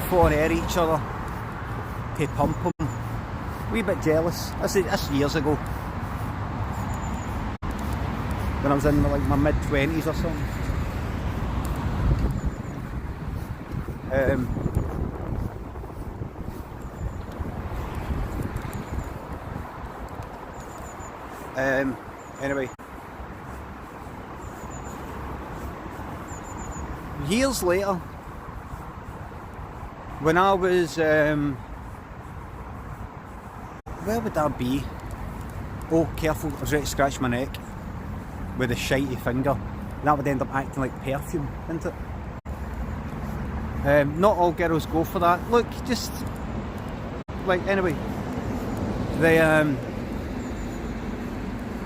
falling at each other to pump him. Wee bit jealous. That's years ago. When I was in like my mid-20s or something. Anyway, years later, when I was, where would I be? Oh, careful, I was ready to scratch my neck with a shitey finger. that would end up acting like perfume, isn't it? Not all girls go for that. Look, just like anyway,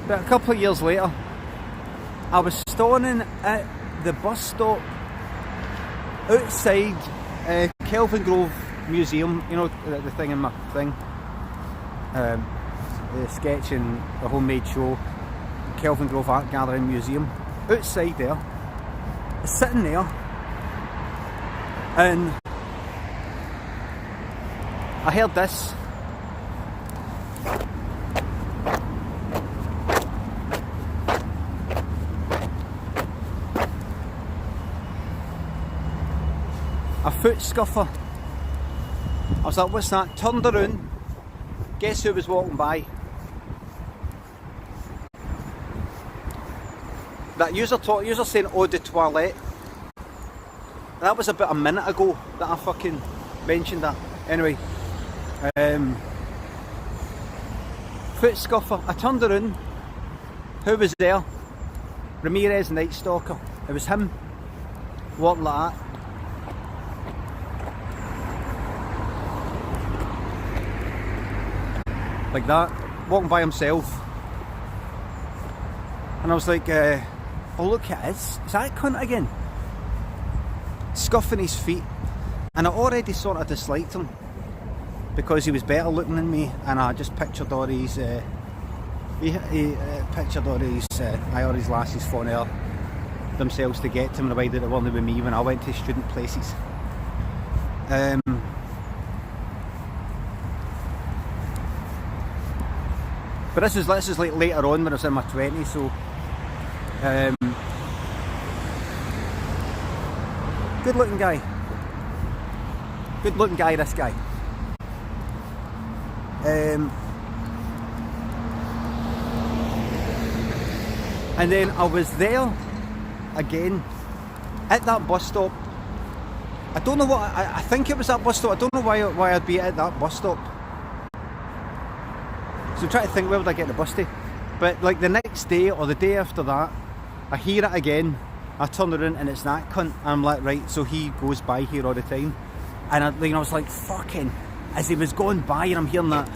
but a couple of years later, I was standing at the bus stop outside Kelvin Grove Museum. You know, the thing in my thing, the sketch and the homemade show, Kelvin Grove Art Gallery and Museum. Outside there, sitting there, and I heard this. A foot scuffer. I was like, what's that? Turned around. Guess who was walking by? That user saying eau de toilette. That was about a minute ago that I fucking mentioned that. Anyway, foot scuffer. I turned around. Who was there? Ramirez, Night Stalker. It was him walking like that. Like that, walking by himself. And I was like, oh look at this, is that cunt again? Scuffing his feet. And I already sort of disliked him because he was better looking than me, and I just pictured all these IRL's lasses phoning themselves to get to him in the way that they weren't with me when I went to student places. But this is like later on when I was in my 20s, so good looking guy. Good looking guy, this guy. And then I was there again at that bus stop. I don't know what, I think it was that bus stop. I don't know why I'd be at that bus stop. So I'm trying to think, where would I get the bus to? But like the next day or the day after that, I hear it again. I turn around and it's that cunt. And I'm like, right, so he goes by here all the time. And I was like, fucking, as he was going by and I'm hearing that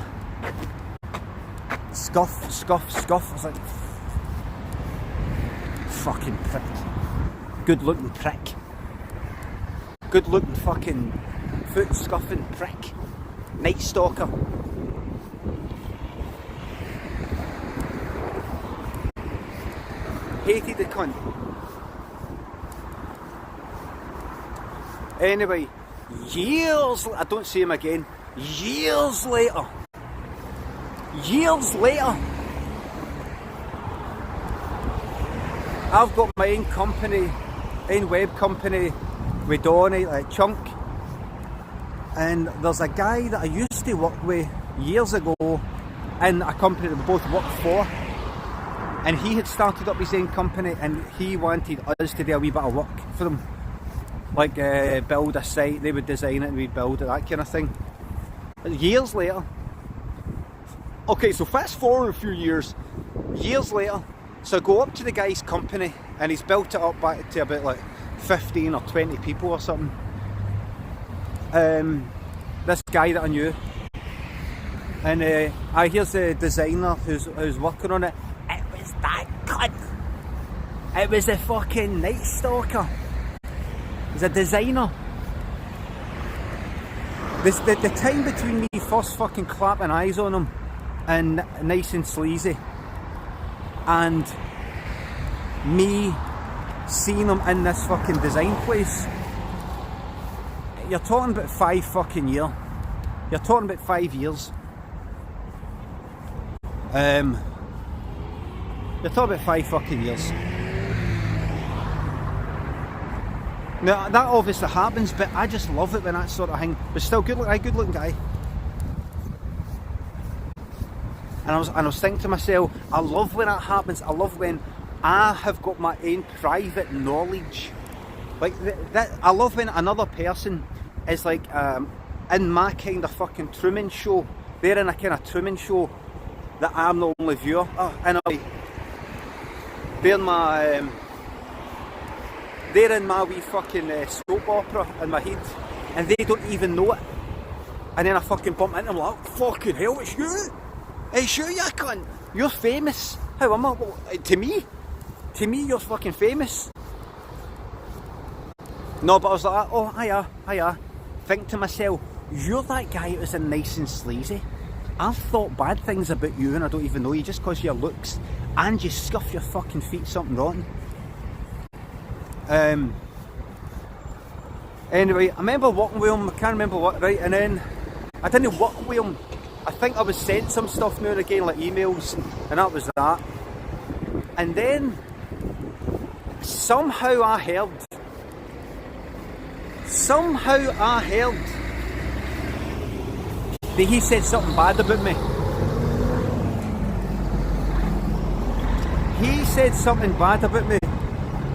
scuff, scuff, scuff. I was like, fucking prick. Good looking prick. Good looking fucking foot scuffing prick. Night Stalker. Hated the cunt. Anyway, I don't see him again. Years later, I've got my own company, own web company with Donny, like Chunk. And there's a guy that I used to work with years ago in a company that we both worked for. And he had started up his own company and he wanted us to do a wee bit of work for him. Like build a site, they would design it and we'd build it, that kind of thing. Years later, okay, so fast forward a few years later, so I go up to the guy's company and he's built it up back to about like 15 or 20 people or something. This guy that I knew, and here's the designer who's working on it. It was that cunt. It was a fucking Night Stalker. He's a designer. The time between me first fucking clapping eyes on him and nice and sleazy and me seeing him in this fucking design place, you're talking about 5 fucking years. You're talking about 5 years. You're talking about 5 fucking years. Now that obviously happens, but I just love it when that sort of thing. But still, good looking guy. And I was thinking to myself, I love when that happens. I love when I have got my own private knowledge. Like that. I love when another person is like in my kind of fucking Truman Show. They're in a kind of Truman Show that I'm the only viewer. Oh, and they're my they're in my wee fucking soap opera in my head, and they don't even know it. And then I fucking bump into them like, fucking hell, it's you! It's you, you cunt! You're famous! How am I? To me? To me, you're fucking famous. No, but I was like, oh, hiya. Think to myself, you're that guy that was in Nice and Sleazy. I've thought bad things about you and I don't even know you just because of your looks, and you scuff your fucking feet something rotten. Anyway, I remember working with him, I can't remember what, right, and then I didn't work with him. I think I was sent some stuff now and again, like emails, and that was that. And then somehow I heard that he said something bad about me. He said something bad about me.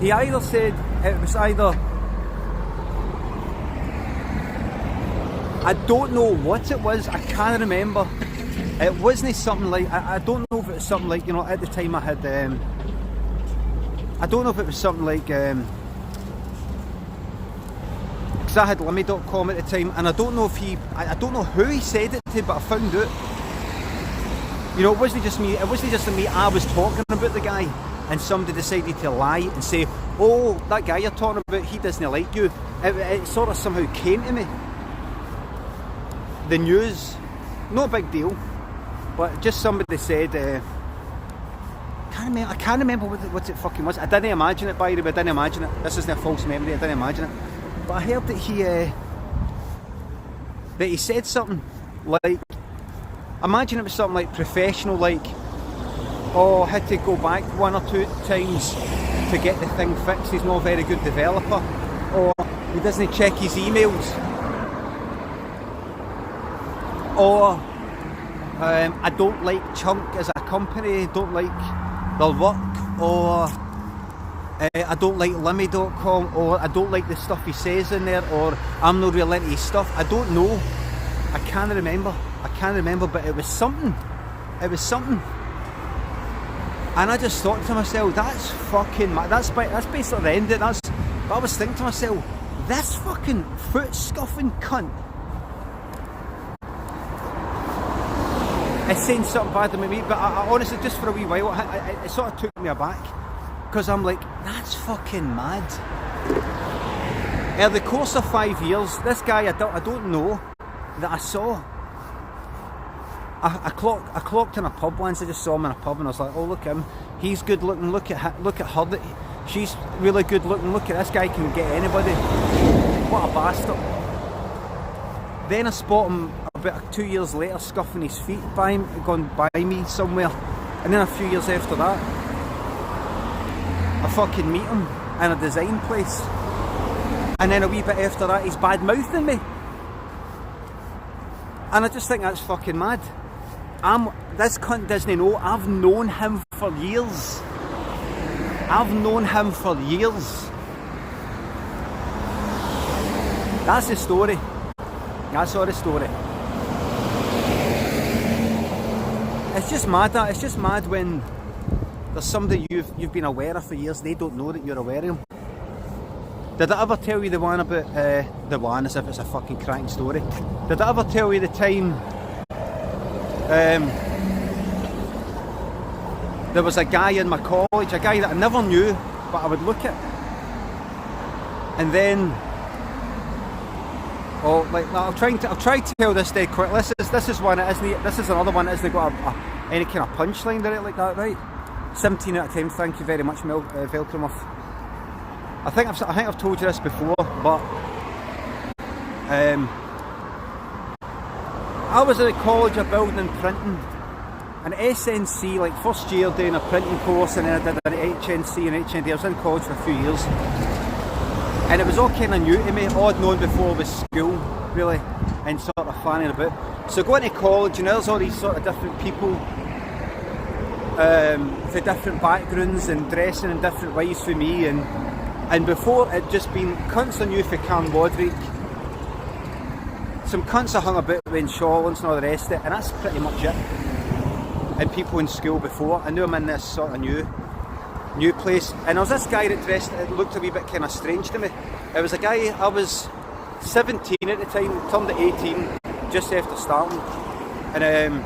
He either said, it was either, I don't know what it was, I can't remember. It wasn't something like, I don't know if it was something like, you know, at the time I had, I don't know if it was something like, because I had Limmy.com at the time, and I don't know if I don't know who he said it to, but I found out. You know, it wasn't just me, I was talking about the guy, and somebody decided to lie and say, oh, that guy you're talking about, he doesn't like you. It sort of somehow came to me. The news, no big deal, but just somebody said, I can't remember what it fucking was. I didn't imagine it, by the way, I didn't imagine it. This isn't a false memory, I didn't imagine it. But I heard that he said something like, imagine it was something like professional, like, oh, I had to go back 1 or 2 times to get the thing fixed, he's not a very good developer, or he doesn't check his emails, or I don't like Chunk as a company, don't like their work, or I don't like Limmy.com, or I don't like the stuff he says in there, or I'm not really into his stuff. I don't know. I can't remember, but it was something. And I just thought to myself, that's fucking mad. That's basically the end of it. But I was thinking to myself, this fucking foot scuffing cunt is saying something bad about me, but I honestly, just for a wee while, it sort of took me aback. Because I'm like, that's fucking mad. In the course of 5 years, this guy I don't know that I saw. I clocked in a pub once. I just saw him in a pub and I was like, oh, look at him, he's good looking, look at her, she's really good looking, look at this guy, can get anybody. What a bastard. Then I spot him about 2 years later scuffing his feet gone by me somewhere, and then a few years after that I fucking meet him in a design place, and then a wee bit after that he's bad mouthing me, and I just think that's fucking mad. This cunt doesn't know, I've known him for years. That's the story. That's all the story. It's just mad when there's somebody you've been aware of for years, they don't know that you're aware of them. Did I ever tell you the one about, the one as if it's a fucking cracking story? Did I ever tell you the time there was a guy in my college, a guy that I never knew, but I would look at, and then, oh, like, I'll try to tell this dead quick. This is one that isn't, this is another one that hasn't got any kind of punchline to it like that, right? 17 out of 10, thank you very much, Velkrumov. I think I've told you this before, but I was at college of building and printing, an SNC, like first year doing a printing course, and then I did an HNC and HND. I was in college for a few years, and it was all kind of new to me, all I'd known before was school, really, and sort of fanning about. So going to college, you know, there's all these sort of different people for different backgrounds and dressing in different ways for me, and before it just been cunts I knew for Carnwadrick, some cunts I hung about with in Shawlands and all the rest of it, and that's pretty much it. And people in school before, I knew I'm in this sort of new. new place, and there was this guy that dressed, it looked a wee bit kind of strange to me. It was a guy, I was 17 at the time, turned 18 just after starting, and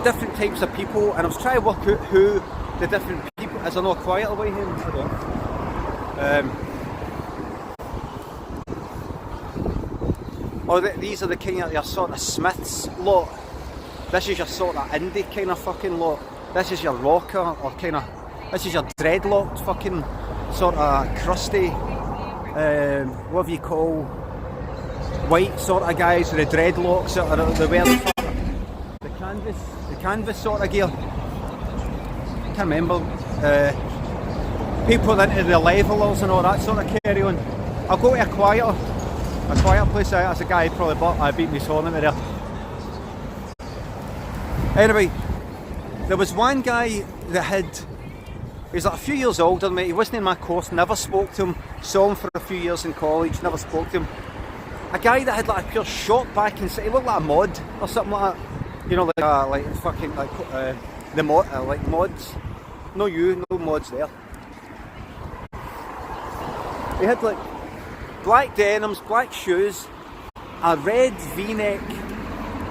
different types of people, and I was trying to work out who the different people, is there no quieter way here? I don't. These are the kind of your sort of Smiths lot. This is your sort of indie kind of fucking lot. This is your rocker, or kind of, this is your dreadlocked fucking sort of crusty, whatever you call, white sort of guys with the dreadlocks that are the wear the canvas sort of gear. I can't remember. People into the levelers and all that sort of carry on. I'll go to a quieter place. As a guy probably bought, I beat me horn in there. Anyway, there was one guy that he was like a few years older than me. He wasn't in my course, never spoke to him. Saw him for a few years in college, never spoke to him. A guy that had like a pure short back and he looked like a mod or something like that. You know, like fucking like the mod, like mods. No mods there. He had like black denims, black shoes, a red V-neck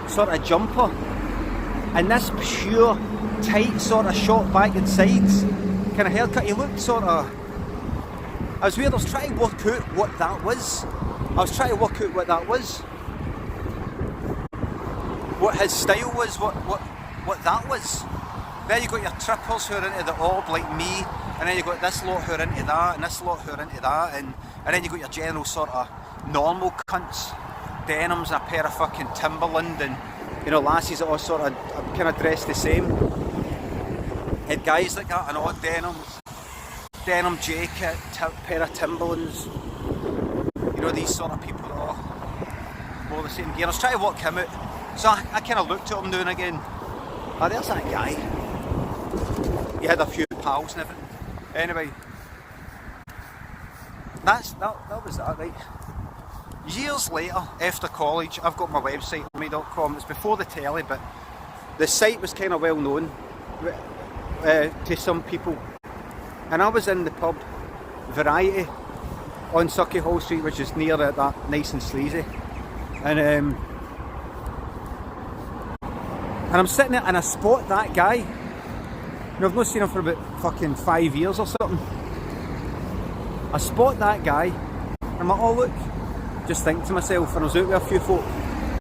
sort of jumper, and this pure tight sort of short back and sides kind of haircut. He looked sort of, I was weird. I was trying to work out what that was. What his style was, what that was. Then you got your trippers who are into the orb like me, and then you got this lot who are into that, and this lot who are into that, and then you got your general sort of normal cunts, denims and a pair of fucking Timberland, and you know, lassies that all sort of kind of dressed the same. Had guys like that, an odd denim jacket, pair of Timberlands. You know, these sort of people that all wore the same gear. I was trying to work him out, so I kind of looked at him now and again. Oh, there's that guy. He had a few pals and everything. Anyway, that was that, right? Years later, after college, I've got my website, Limmy.com. It's before the telly, but the site was kind of well known to some people. And I was in the pub Variety on Sucky Hall Street, which is near that nice and sleazy. And I'm sitting there and I spot that guy. You know, I've not seen him for about fucking 5 years or something. I spot that guy and I'm like, oh look, just think to myself, and I was out with a few folk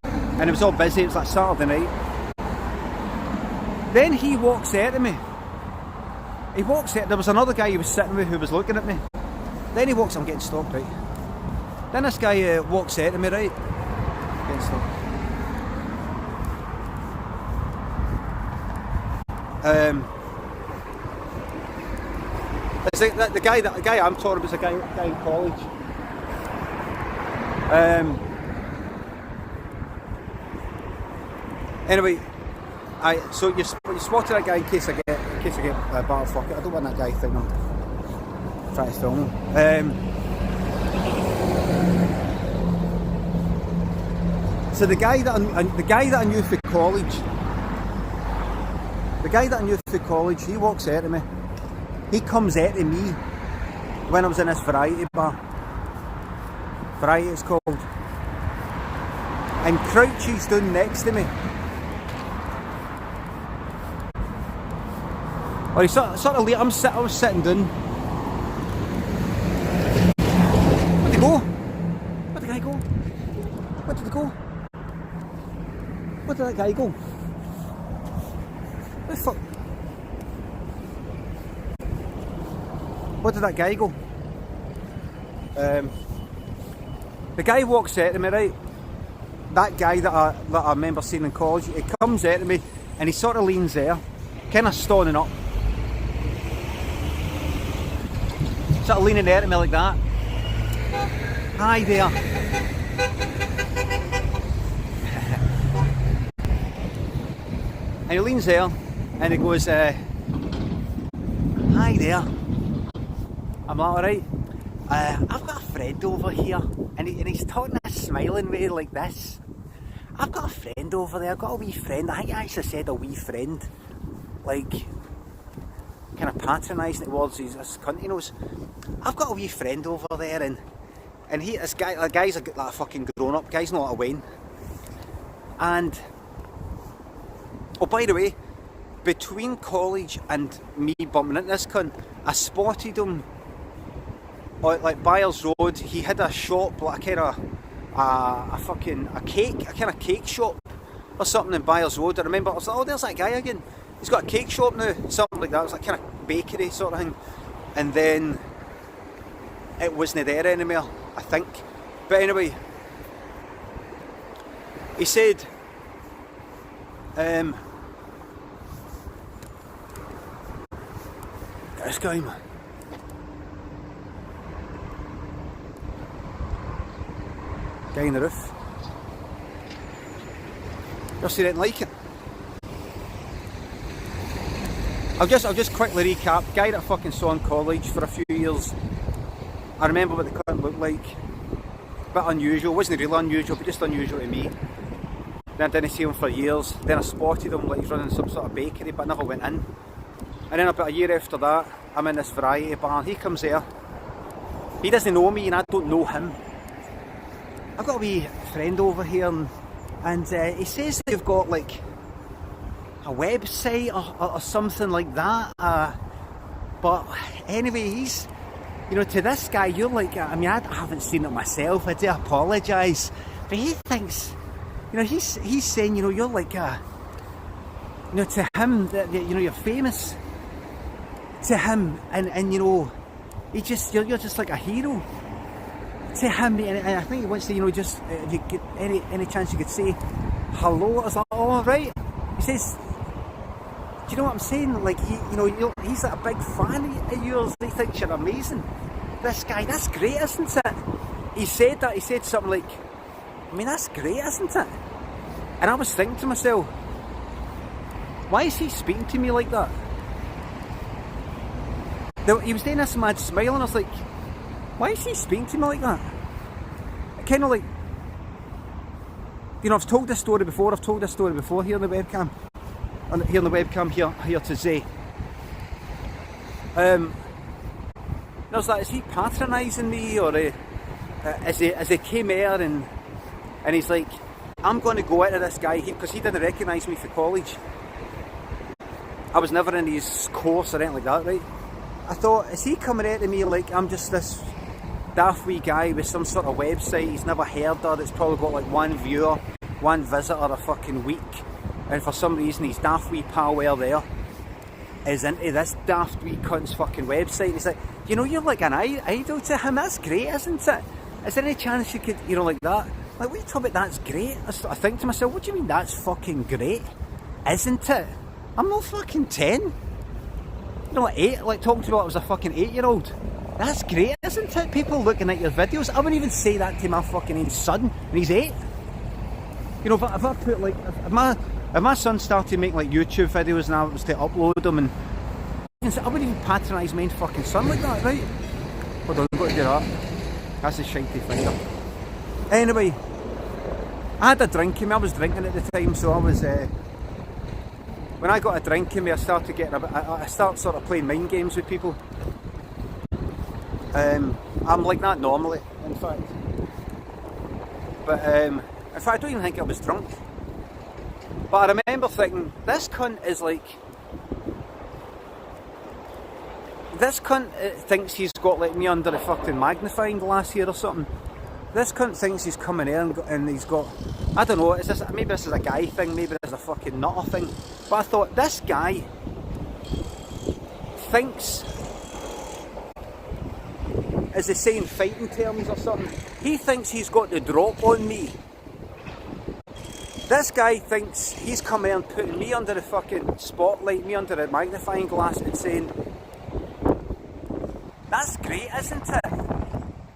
and it was all busy, it was like Saturday night. Then he walks out to me. He walks out, there was another guy he was sitting with who was looking at me. Then he walks, I'm getting stopped, right? Then this guy walks out to me, right? Getting stopped. It's like the guy I'm talking about is a guy in college. Anyway, so you spotted that guy in case I get battle fuck it. I don't want that guy thinking I'm trying to film him. So the guy that I knew through college, he walks out to me. He comes out to me when I was in this variety bar. Variety it's called. And crouches down next to me. Or he sort of late, I was sitting down. Where'd he go? Where'd the guy go? Where did he go? Where did that guy go? Where the fuck? Where did that guy go? The guy walks out to me, right? That guy that I remember seeing in college, he comes out to me and he sort of leans there, kind of standing up. Sort of leaning out at me like that. Hi there. And he leans there and he goes, hi there. I'm like, alright. I've got a friend over here, and he's talking a smiling way like this. I've got a friend over there, I've got a wee friend. I think I actually said a wee friend. Like, kind of patronising towards this cunt he knows. I've got a wee friend over there, and this guy, the guy's like a fucking grown up guy's not a Wayne. And oh, by the way, between college and me bumping into this cunt, I spotted him on like Byers Road. He had a shop, like a kind of cake shop or something in Byers Road. I remember I was like, oh, there's that guy again. He's got a cake shop now, something like that. It was like kind of bakery sort of thing. And then it wasn't there anymore, I think. But anyway, he said, this guy, man. Guy in the roof. Just he didn't like it. I'll just quickly recap. Guy that I fucking saw in college for a few years. I remember what the cunt looked like. Bit unusual, wasn't really unusual, but just unusual to me. Then I didn't see him for years. Then I spotted him like he's running some sort of bakery, but I never went in. And then about a year after that, I'm in this variety bar. He comes there. He doesn't know me and I don't know him. I've got a wee friend over here, and he says they've got like a website or something like that. But anyway, he's, you know, to this guy, you're like, I mean, I haven't seen it myself. I do apologise, but he thinks, you know, he's saying, you know, you're like, you know, to him that you know you're famous. To him, and you know, you're just like a hero. To him, and I think he wants to, you know, just if you get any chance you could say hello. I was like, oh right. He says, do you know what I'm saying? Like he's like a big fan of yours. He thinks you're amazing. This guy, that's great, isn't it? He said that. He said something like, I mean, that's great, isn't it? And I was thinking to myself, why is he speaking to me like that? He was doing this mad smile, and I was like, why is he speaking to me like that? Kind of like, you know, I've told this story before here on the webcam. Here to Zay. There's that, is he patronising me, or as he came here and he's like, I'm going to go into this guy, because he didn't recognise me for college. I was never in his course or anything like that, right? I thought, is he coming out to me like I'm just this daft wee guy with some sort of website he's never heard of, that's probably got like one viewer, one visitor a fucking week, and for some reason his daft wee pal there is into this daft wee cunt's fucking website. He's like, you know, you're like an idol to him. That's great, isn't it? Is there any chance you could, you know, like that? Like, what are you talking about? That's great. I think to myself, what do you mean that's fucking great? Isn't it? I'm not fucking 10. You know, like 8, like talking to me like I was a fucking 8-year-old. That's great, isn't it? People looking at your videos. I wouldn't even say that to my fucking own son, and he's 8. You know, if I put like, if my son started making like YouTube videos and I was to upload them, and I wouldn't even patronise my own fucking son like that, right? Hold on, I've got to do that. That's a shitey finger. Anyway, I had a drink in me. I was drinking at the time, so I was. When I got a drink in me, I started getting a bit. I start sort of playing mind games with people. I'm like that normally, in fact. But in fact, I don't even think I was drunk. But I remember thinking, this cunt is like. This cunt thinks he's got like me under a fucking magnifying glass here or something. This cunt thinks he's coming in and he's got, I don't know, maybe this is a guy thing, maybe this is a fucking nutter thing. But I thought, this guy thinks, as they say in fighting terms or something, he thinks he's got the drop on me. This guy thinks he's coming in and putting me under the fucking spotlight, me under a magnifying glass, and saying, that's great, isn't it?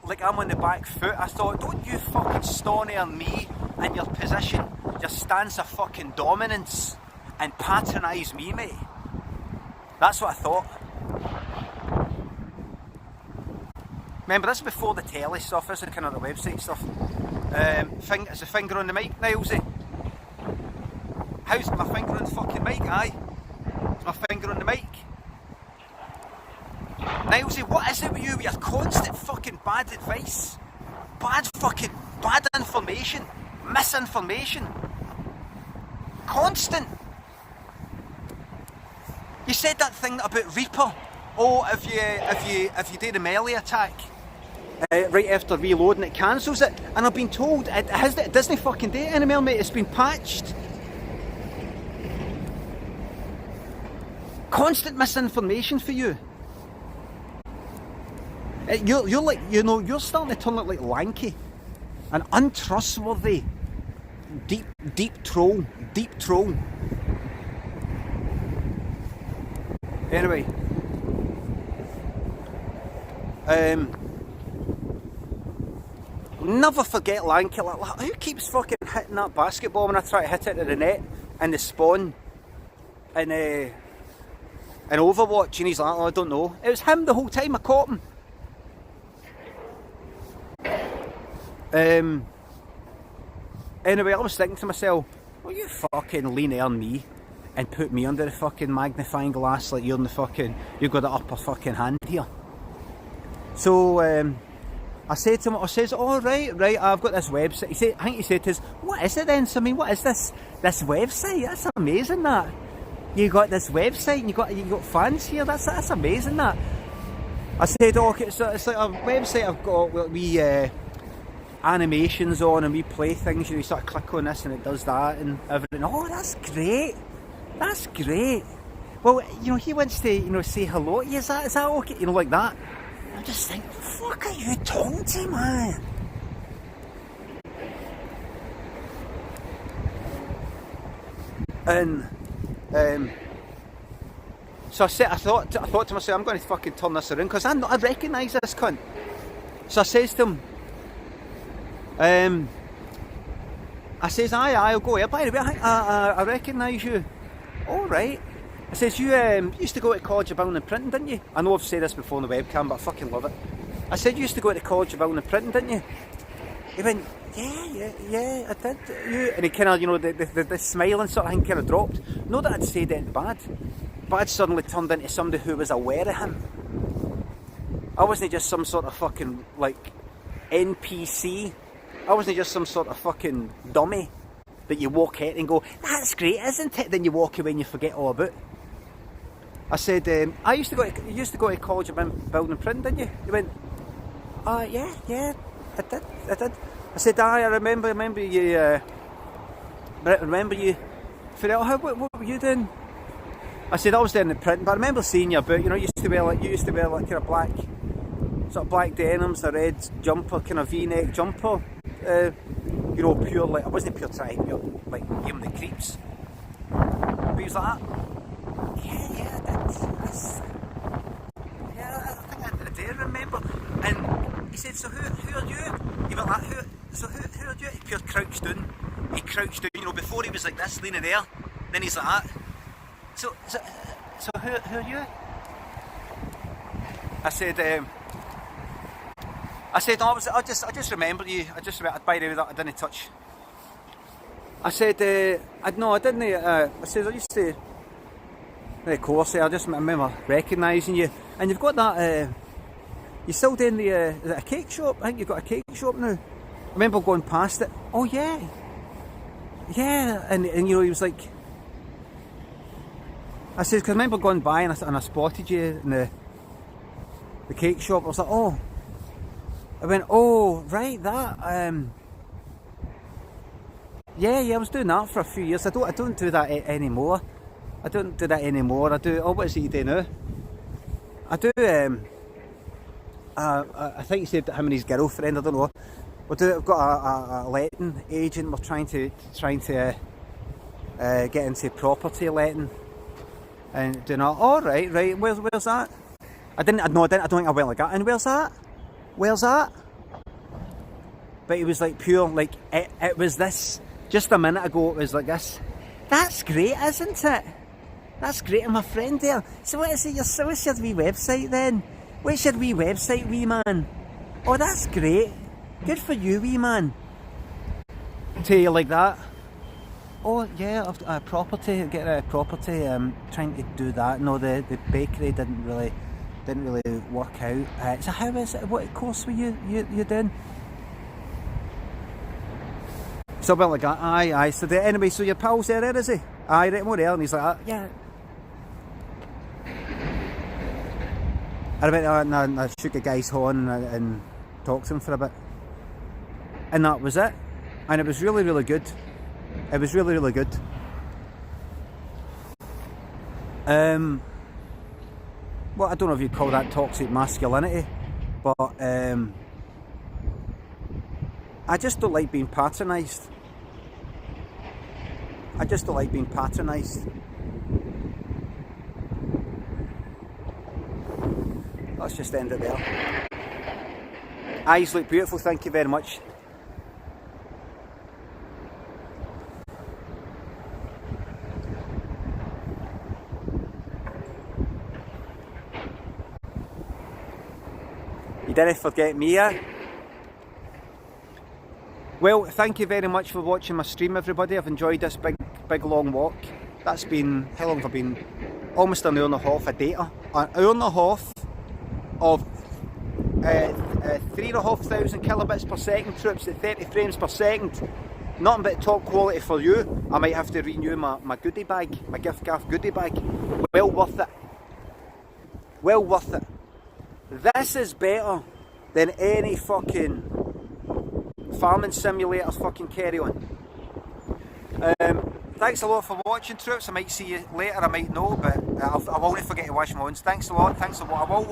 Like I'm on the back foot. I thought, don't you fucking stone on me and your position, your stance of fucking dominance, and patronise me, mate. That's what I thought. Remember, this is before the telly stuff, this is kind of the website stuff. Is the finger on the mic, Nilesy? How's my finger on the fucking mic, aye? Is my finger on the mic? Nilesy, what is it with you with your constant fucking bad advice? Bad information. Misinformation. Constant. You said that thing about Reaper. Oh, if you do the melee attack right after reloading, it cancels it. And I've been told it doesn't fucking do it anymore, mate. It's been patched. Constant misinformation for you. You're like, you know, you're starting to turn out like lanky and untrustworthy. Deep troll. Anyway. Never forget lanky. Like, who keeps fucking hitting that basketball when I try to hit it to the net and the spawn and Overwatch? And he's like, oh, I don't know. It was him the whole time. I caught him. Anyway, I was thinking to myself, will you fucking lean on me and put me under the fucking magnifying glass like you're in the fucking, you've got the upper fucking hand here. So I said to him, oh right, I've got this website. I think he said to us, what is it then? So I mean, what is this website? That's amazing that. You got this website and you got fans here, that's amazing that. I said, oh, okay, so it's like a website I've got we animations on and we play things, you sort of click on this and it does that and everything. Oh, that's great. Well, you know, he wants to, you know, say hello to you, is that okay? You know, like that. I just think, what the fuck are you talking to, man? And so I thought to myself, I'm going to fucking turn this around because I recognise this cunt. So I says to him, I says, aye, I'll go here. By the way, I recognise you. All right. I says, you used to go to College of Building and Printing, didn't you? I know I've said this before on the webcam, but I fucking love it. I said, you used to go to College of Building and Printing, didn't you? He went, yeah, I did. You? And he kind of, you know, the smiling sort of thing kind of dropped. Not that I'd said anything bad, but I'd suddenly turned into somebody who was aware of him. I wasn't just some sort of fucking, like, NPC. I wasn't just some sort of fucking dummy that you walk out and go, that's great, isn't it? Then you walk away and you forget all about. I said, you used to go to College of Building and Printing, didn't you? He went, yeah, I did. I said, I remember you, what were you doing? I said, I was doing the printing, but I remember seeing you about, you know, you used to wear like kind of black, sort of black denims, a red jumper, kind of V-neck jumper, you know, pure, like, I wasn't pure trying, pure, like, give him the creeps. But he was like, yeah, I think I do remember. And he said, so who are you? He went like, who are you? He pure crouched down, you know, before he was like this, leaning there, then he's like that. So who are you? I said, I just remember you. By the way, that I didn't touch. I said, I didn't. I said, I used to. Of course, I just remember recognising you. And you've got that. You're still doing the. Is it a cake shop? I think you've got a cake shop now. I remember going past it. Oh yeah. And you know, he was like. I said, because I remember going by and I spotted you in the cake shop. I was like, oh. I went, oh, right, that. Yeah, I was doing that for a few years. I don't do that anymore. I don't do that anymore. I do. Oh, what is it you do now? I do. I think he said him and his girlfriend. I don't know. I've got a letting agent. We're trying to get into property letting. And doing that. Oh, right. Where's that? I don't think I went like that. And where's that? But it was like pure, like it was this. Just a minute ago, it was like this. That's great, isn't it? That's great. And my friend there. So what is it? What's your wee website then? What's your wee website, wee man? Oh, that's great. Good for you, wee man. To you like that. Oh yeah, I've property. Get a property. Trying to do that. No, the bakery didn't really didn't really work out. So how is it? What course were you doing? Something like that. Aye. So anyway, so your pal's there, is he? Aye, right more there, and he's like, yeah. I went and I shook a guy's horn and talked to him for a bit, and that was it. And it was really, really good. It was really, really good. Well, I don't know if you'd call that toxic masculinity, but I just don't like being patronised. I just don't like being patronised. Let's just end it there. Eyes look beautiful, thank you very much. You didn't forget me, eh? Well, thank you very much for watching my stream, everybody. I've enjoyed this big long walk. That's been, how long have I been? Almost an hour and a half of data. An hour and a half of 3,500 kilobits per second, troops at 30 frames per second. Nothing but top quality for you. I might have to renew my goodie bag, my gift gaff goodie bag. Well worth it. Well worth it. This is better than any fucking farming simulator fucking carry on. Thanks a lot for watching, troops. I might see you later, I might know, but I won't forget to wash my hands. Thanks a lot. I will